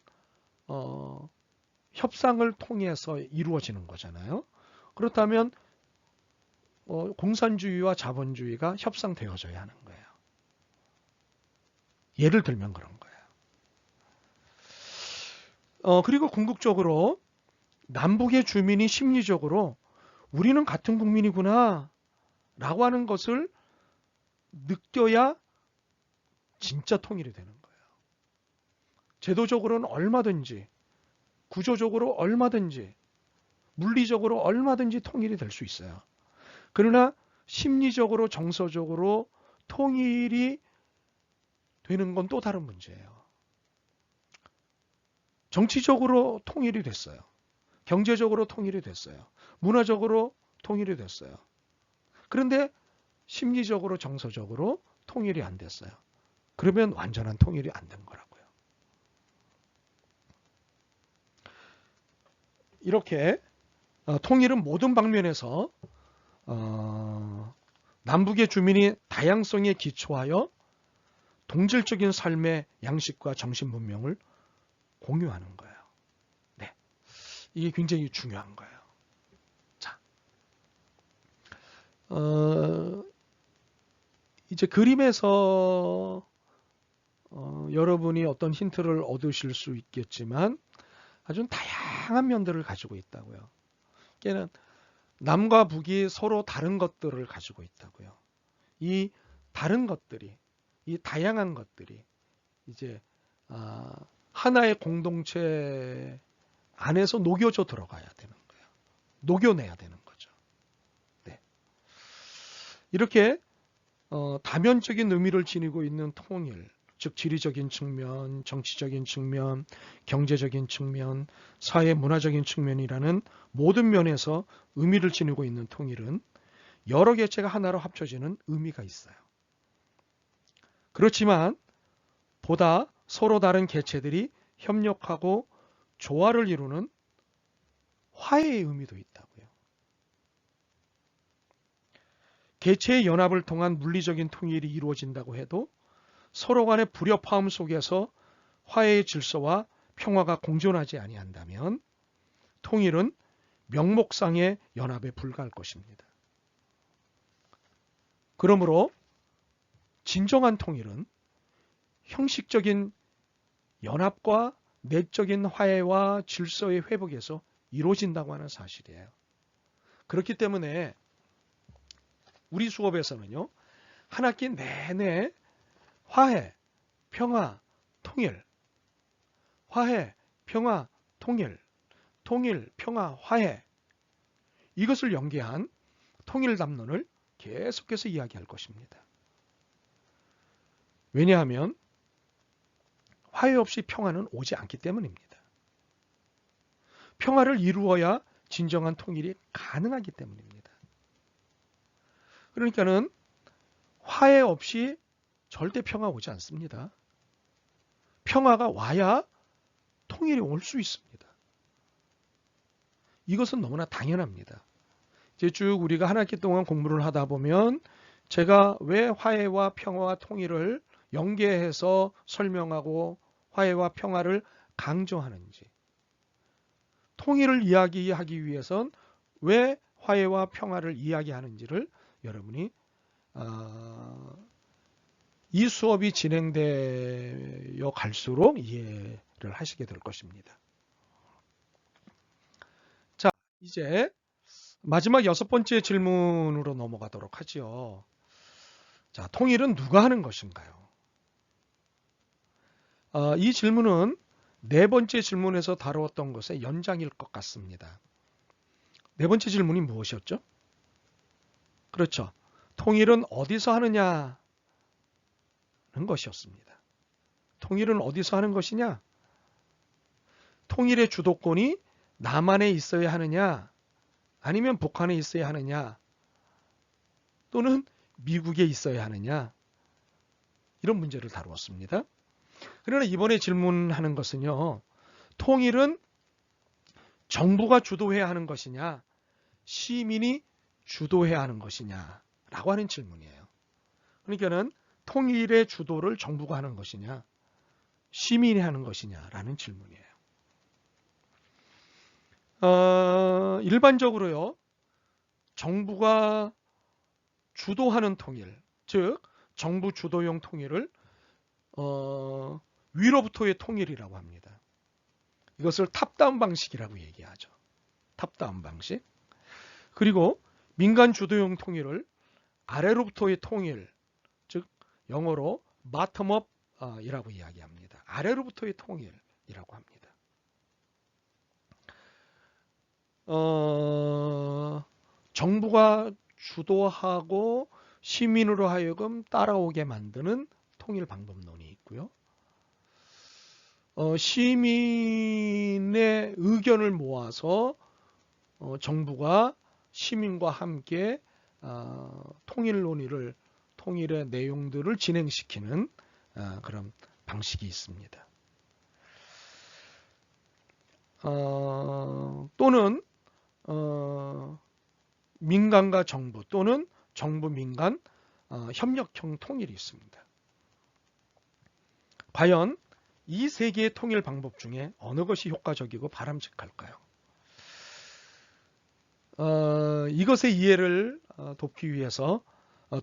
협상을 통해서 이루어지는 거잖아요. 그렇다면 공산주의와 자본주의가 협상되어져야 하는 거예요. 예를 들면 그런 거예요. 그리고 궁극적으로 남북의 주민이 심리적으로 우리는 같은 국민이구나 라고 하는 것을 느껴야 진짜 통일이 되는 거예요. 제도적으로는 얼마든지, 구조적으로 얼마든지, 물리적으로 얼마든지 통일이 될 수 있어요. 그러나 심리적으로, 정서적으로 통일이 되는 건 또 다른 문제예요. 정치적으로 통일이 됐어요. 경제적으로 통일이 됐어요. 문화적으로 통일이 됐어요. 그런데 심리적으로, 정서적으로 통일이 안 됐어요. 그러면 완전한 통일이 안 된 거라고요. 이렇게 통일은 모든 방면에서 남북의 주민이 다양성에 기초하여 동질적인 삶의 양식과 정신 문명을 공유하는 거예요. 네, 이게 굉장히 중요한 거예요. 자, 이제 그림에서 여러분이 어떤 힌트를 얻으실 수 있겠지만 아주 다양한 면들을 가지고 있다고요. 걔는 남과 북이 서로 다른 것들을 가지고 있다고요. 이 다른 것들이, 이 다양한 것들이 이제 하나의 공동체 안에서 녹여져 들어가야 되는 거예요. 녹여내야 되는 거죠. 네. 이렇게 다면적인 의미를 지니고 있는 통일, 즉 지리적인 측면, 정치적인 측면, 경제적인 측면, 사회 문화적인 측면이라는 모든 면에서 의미를 지니고 있는 통일은 여러 개체가 하나로 합쳐지는 의미가 있어요. 그렇지만 보다 서로 다른 개체들이 협력하고 조화를 이루는 화해의 의미도 있다고요. 개체의 연합을 통한 물리적인 통일이 이루어진다고 해도 서로 간의 불협화음 속에서 화해의 질서와 평화가 공존하지 아니한다면 통일은 명목상의 연합에 불과할 것입니다. 그러므로 진정한 통일은 형식적인 연합과 내적인 화해와 질서의 회복에서 이루어진다고 하는 사실이에요. 그렇기 때문에 우리 수업에서는요, 한 학기 내내 화해, 평화, 통일, 화해, 평화, 통일, 통일, 평화, 화해, 이것을 연계한 통일 담론을 계속해서 이야기할 것입니다. 왜냐하면 화해 없이 평화는 오지 않기 때문입니다. 평화를 이루어야 진정한 통일이 가능하기 때문입니다. 그러니까는 화해 없이 절대 평화 오지 않습니다. 평화가 와야 통일이 올 수 있습니다. 이것은 너무나 당연합니다. 이제 쭉 우리가 한 학기 동안 공부를 하다 보면 제가 왜 화해와 평화와 통일을 연계해서 설명하고 화해와 평화를 강조하는지, 통일을 이야기하기 위해선 왜 화해와 평화를 이야기하는지를 여러분이 이 수업이 진행되어 갈수록 이해를 하시게 될 것입니다. 자, 이제 마지막 6번째 질문으로 넘어가도록 하죠. 자, 통일은 누가 하는 것인가요? 이 질문은 4번째 질문에서 다루었던 것의 연장일 것 같습니다. 4번째 질문이 무엇이었죠? 그렇죠. 통일은 어디서 하느냐는 것이었습니다. 통일은 어디서 하는 것이냐? 통일의 주도권이 남한에 있어야 하느냐? 아니면 북한에 있어야 하느냐? 또는 미국에 있어야 하느냐? 이런 문제를 다루었습니다. 그러나 이번에 질문하는 것은요, 통일은 정부가 주도해야 하는 것이냐, 시민이 주도해야 하는 것이냐 라고 하는 질문이에요. 그러니까는 통일의 주도를 정부가 하는 것이냐, 시민이 하는 것이냐라는 질문이에요. 일반적으로요, 정부가 주도하는 통일, 즉 정부 주도형 통일을 위로부터의 통일이라고 합니다. 이것을 탑다운 방식이라고 얘기하죠. 탑다운 방식. 그리고 민간 주도형 통일을 아래로부터의 통일, 즉 영어로 bottom-up이라고 이야기합니다. 아래로부터의 통일이라고 합니다. 정부가 주도하고 시민으로 하여금 따라오게 만드는 통일 방법론이 있고요. 시민의 의견을 모아서 정부가 시민과 함께 통일 논의를, 통일의 내용들을 진행시키는 그런 방식이 있습니다. 또는 민간과 정부 또는 정부 민간 협력형 통일이 있습니다. 과연 이 세 개의 통일 방법 중에 어느 것이 효과적이고 바람직할까요? 이것의 이해를 돕기 위해서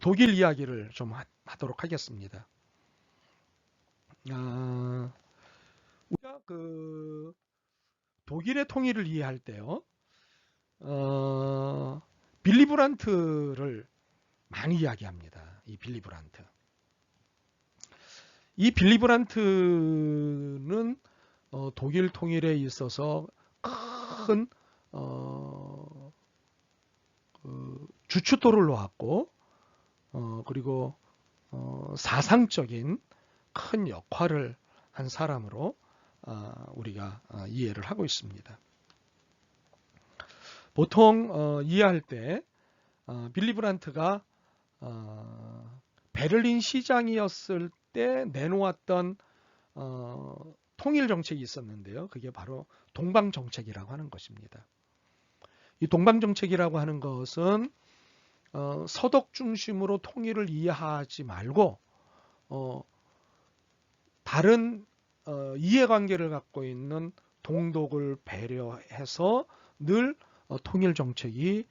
독일 이야기를 좀 하도록 하겠습니다. 우리가 그 독일의 통일을 이해할 때요, 빌리 브란트를 많이 이야기합니다. 이 빌리 브란트. 이 빌리 브란트는 독일 통일에 있어서 큰 주춧돌을 놓았고, 그리고 사상적인 큰 역할을 한 사람으로 우리가 이해를 하고 있습니다. 보통 이해할 때 빌리 브란트가 베를린 시장이었을 때 내놓았던 통일 정책이 있었는데요. 그게 바로 동방 정책이라고 하는 것입니다. 이 동방 정책이라고 하는 것은 서독 중심으로 통일을 이해하지 말고 다른 이해관계를 갖고 있는 동독을 배려해서 늘 통일 정책이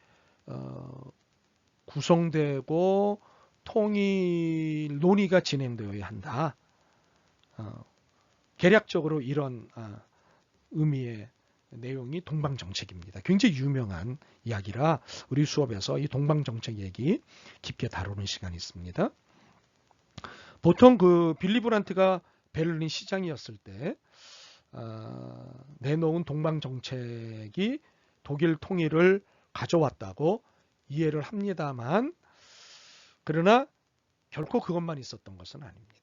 구성되고 통일 논의가 진행되어야 한다. 개략적으로 이런 의미의 내용이 동방정책입니다. 굉장히 유명한 이야기라 우리 수업에서 이 동방정책 얘기 깊게 다루는 시간이 있습니다. 보통 그 빌리 브란트가 베를린 시장이었을 때 내놓은 동방정책이 독일 통일을 가져왔다고 이해를 합니다만, 그러나 결코 그것만 있었던 것은 아닙니다.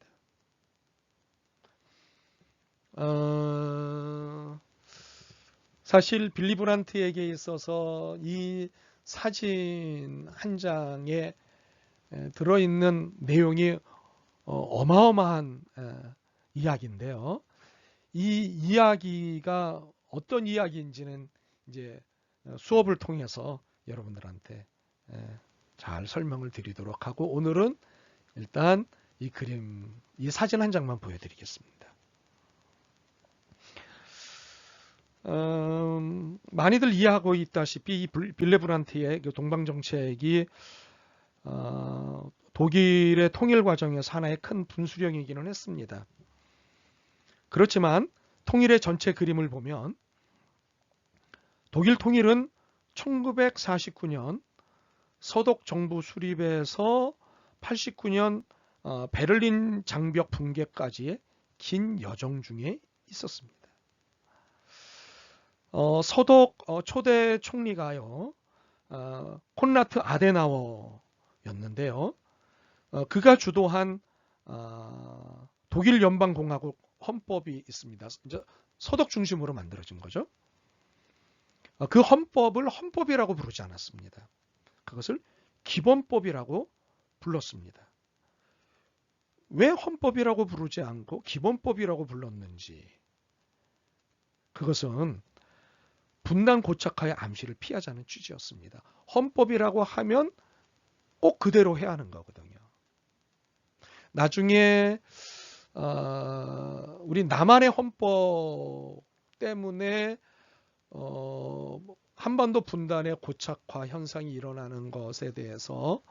사실 빌리 브란트에게 있어서 이 사진 한 장에 들어있는 내용이 어마어마한 이야기인데요. 이 이야기가 어떤 이야기인지는 이제 수업을 통해서 여러분들한테 잘 설명을 드리도록 하고, 오늘은 일단 이 그림, 이 사진 한 장만 보여드리겠습니다. 많이들 이해하고 있다시피 이 빌리 브란트의 동방정책이 독일의 통일 과정에서 하나의 큰 분수령이기는 했습니다. 그렇지만 통일의 전체 그림을 보면 독일 통일은 1949년 서독 정부 수립에서 89년 베를린 장벽 붕괴까지의 긴 여정 중에 있었습니다. 서독 초대 총리가요, 콘라트 아데나워였는데요. 그가 주도한 독일 연방공화국 헌법이 있습니다. 이제 서독 중심으로 만들어진 거죠. 그 헌법을 헌법이라고 부르지 않았습니다. 그것을 기본법이라고 불렀습니다. 왜 헌법이라고 부르지 않고 기본법이라고 불렀는지, 그것은 분단 고착화의 암시를 피하자는 취지였습니다. 헌법이라고 하면 꼭 그대로 해야 하는 거거든요. 나중에 우리 남한의 헌법 때문에 한반도 분단의 고착화 현상이 일어나는 것에 대해서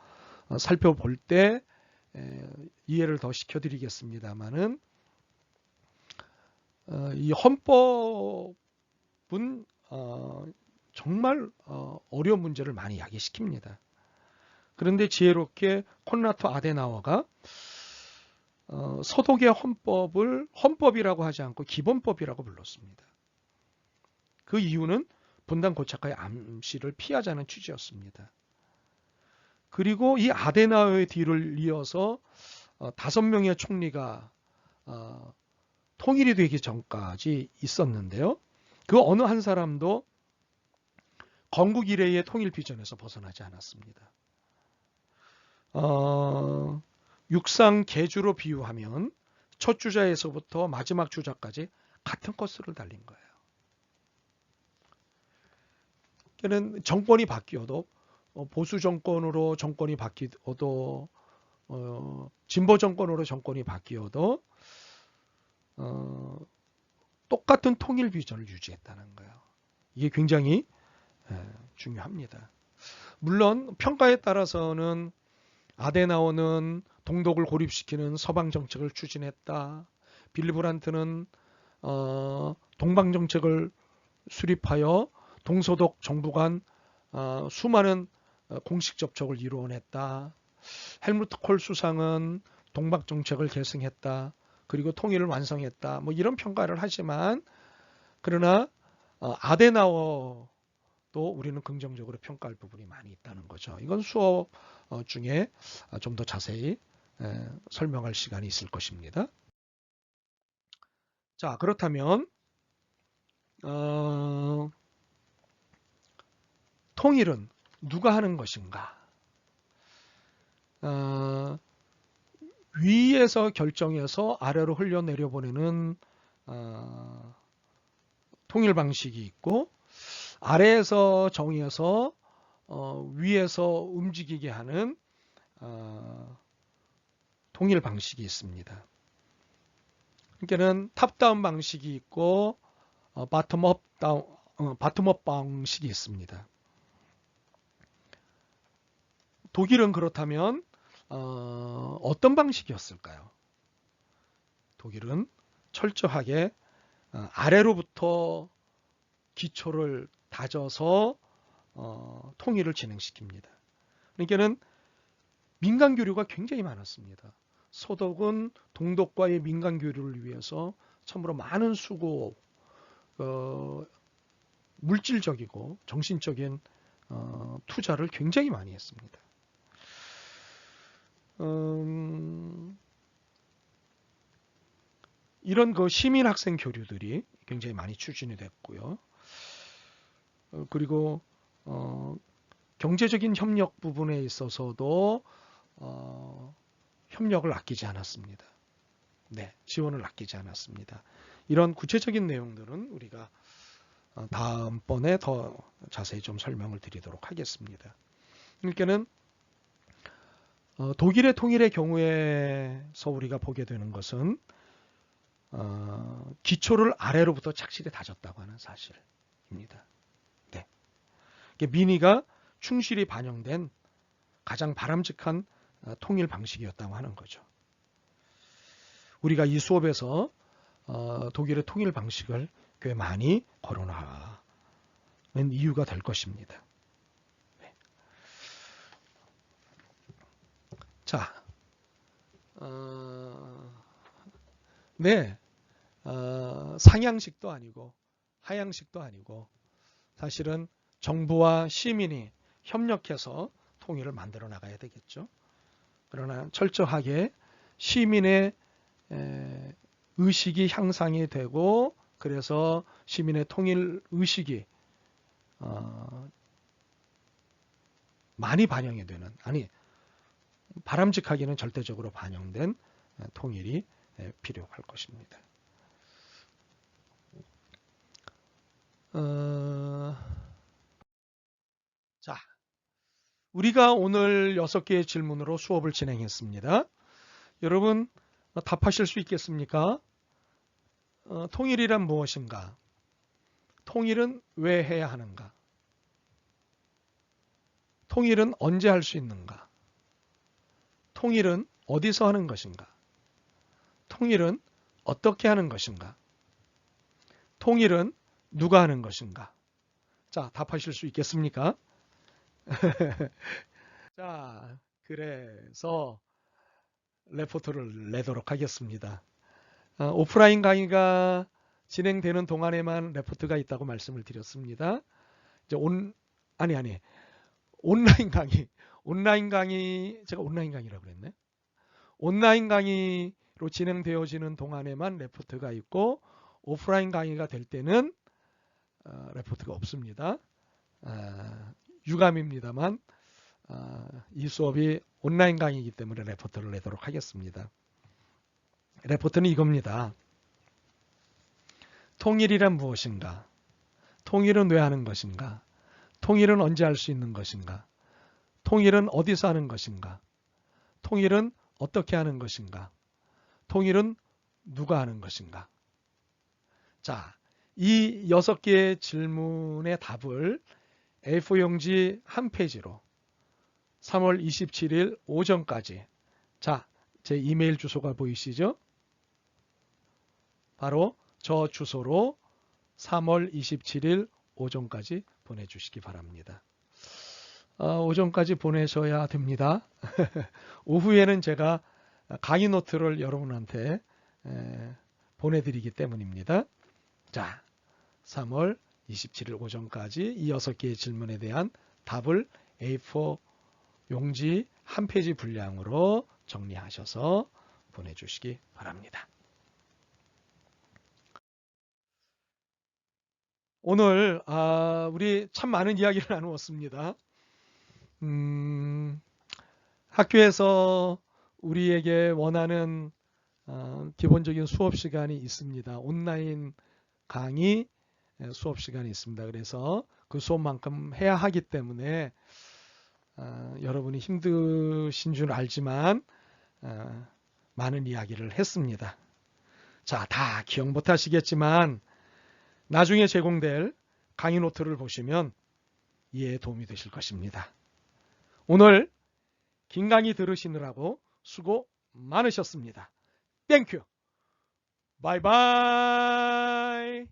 살펴볼 때 이해를 더 시켜드리겠습니다만은, 이 헌법은 정말 어려운 문제를 많이 야기시킵니다. 그런데 지혜롭게 콘라트 아데나워가 서독의 헌법을 헌법이라고 하지 않고 기본법이라고 불렀습니다. 그 이유는 분단 고착화의 암시를 피하자는 취지였습니다. 그리고 이 아데나워의 뒤를 이어서 5명의 총리가 통일이 되기 전까지 있었는데요. 그 어느 한 사람도 건국 이래의 통일 비전에서 벗어나지 않았습니다. 육상 계주로 비유하면 첫 주자에서부터 마지막 주자까지 같은 코스를 달린 거예요. 그는 정권이 바뀌어도, 보수 정권으로 정권이 바뀌어도, 진보 정권으로 정권이 바뀌어도 똑같은 통일 비전을 유지했다는 거예요. 이게 굉장히 중요합니다. 물론 평가에 따라서는 아데나워는 동독을 고립시키는 서방 정책을 추진했다. 빌리 브란트는 동방 정책을 수립하여 동서독 정부 간 수많은 공식 접촉을 이루어냈다. 헬무트 콜 수상은 동박 정책을 계승했다. 그리고 통일을 완성했다. 뭐 이런 평가를 하지만 그러나 아데나워도 우리는 긍정적으로 평가할 부분이 많이 있다는 거죠. 이건 수업 중에 좀 더 자세히 설명할 시간이 있을 것입니다. 자, 그렇다면 통일은 누가 하는 것인가? 위에서 결정해서 아래로 흘려내려 보내는 통일 방식이 있고, 아래에서 정해서 위에서 움직이게 하는 통일 방식이 있습니다. 그러니까는 탑다운 방식이 있고 바텀업 방식이 있습니다. 독일은 그렇다면 어떤 방식이었을까요? 독일은 철저하게 아래로부터 기초를 다져서 통일을 진행시킵니다. 그러니까는 민간 교류가 굉장히 많았습니다. 서독은 동독과의 민간 교류를 위해서 참으로 많은 수고, 물질적이고 정신적인 투자를 굉장히 많이 했습니다. 이런 시민 학생 교류들이 굉장히 많이 추진이 됐고요. 그리고 경제적인 협력 부분에 있어서도 협력을 아끼지 않았습니다. 네, 지원을 아끼지 않았습니다. 이런 구체적인 내용들은 우리가 다음번에 더 자세히 좀 설명을 드리도록 하겠습니다. 그러니까는 독일의 통일의 경우에서 우리가 보게 되는 것은 기초를 아래로부터 착실히 다졌다고 하는 사실입니다. 네. 민의가 충실히 반영된 가장 바람직한 통일 방식이었다고 하는 거죠. 우리가 이 수업에서 독일의 통일 방식을 꽤 많이 거론하는 이유가 될 것입니다. 네. 자, 네, 상향식도 아니고 하향식도 아니고 사실은 정부와 시민이 협력해서 통일을 만들어 나가야 되겠죠. 그러나 철저하게 시민의 의식이 향상이 되고 그래서 시민의 통일 의식이 많이 반영이 되는, 아니 바람직하게는 절대적으로 반영된 통일이 필요할 것입니다. 자, 우리가 오늘 6개의 질문으로 수업을 진행했습니다. 여러분 답하실 수 있겠습니까? 통일이란 무엇인가? 통일은 왜 해야 하는가? 통일은 언제 할 수 있는가? 통일은 어디서 하는 것인가? 통일은 어떻게 하는 것인가? 통일은 누가 하는 것인가? 자, 답하실 수 있겠습니까? 자, 그래서 레포트를 내도록 하겠습니다. 오프라인 강의가 진행되는 동안에만 레포트가 있다고 말씀을 드렸습니다. 이제 온라인 강의, 제가 온라인 강의라고 그랬네. 온라인 강의로 진행되어지는 동안에만 레포트가 있고 오프라인 강의가 될 때는 레포트가 없습니다. 유감입니다만 이 수업이 온라인 강의이기 때문에 레포트를 내도록 하겠습니다. 레포트는 이겁니다. 통일이란 무엇인가? 통일은 왜 하는 것인가? 통일은 언제 할 수 있는 것인가? 통일은 어디서 하는 것인가? 통일은 어떻게 하는 것인가? 통일은 누가 하는 것인가? 자, 이 6개의 질문의 답을 A4 용지 한 페이지로 3월 27일 오전까지. 자, 제 이메일 주소가 보이시죠? 바로 저 주소로 3월 27일 오전까지 보내주시기 바랍니다. 오전까지 보내셔야 됩니다. 오후에는 제가 강의 노트를 여러분한테 보내드리기 때문입니다. 자, 3월 27일 오전까지 이 6개의 질문에 대한 답을 A4 용지 한 페이지 분량으로 정리하셔서 보내주시기 바랍니다. 오늘 우리 참 많은 이야기를 나누었습니다. 학교에서 우리에게 원하는 기본적인 수업 시간이 있습니다. 온라인 강의 수업 시간이 있습니다. 그래서 그 수업만큼 해야 하기 때문에 여러분이 힘드신 줄 알지만 많은 이야기를 했습니다. 자, 다 기억 못 하시겠지만 나중에 제공될 강의 노트를 보시면 이해에 도움이 되실 것입니다. 오늘 긴 강의 들으시느라고 수고 많으셨습니다. 땡큐. 바이바이.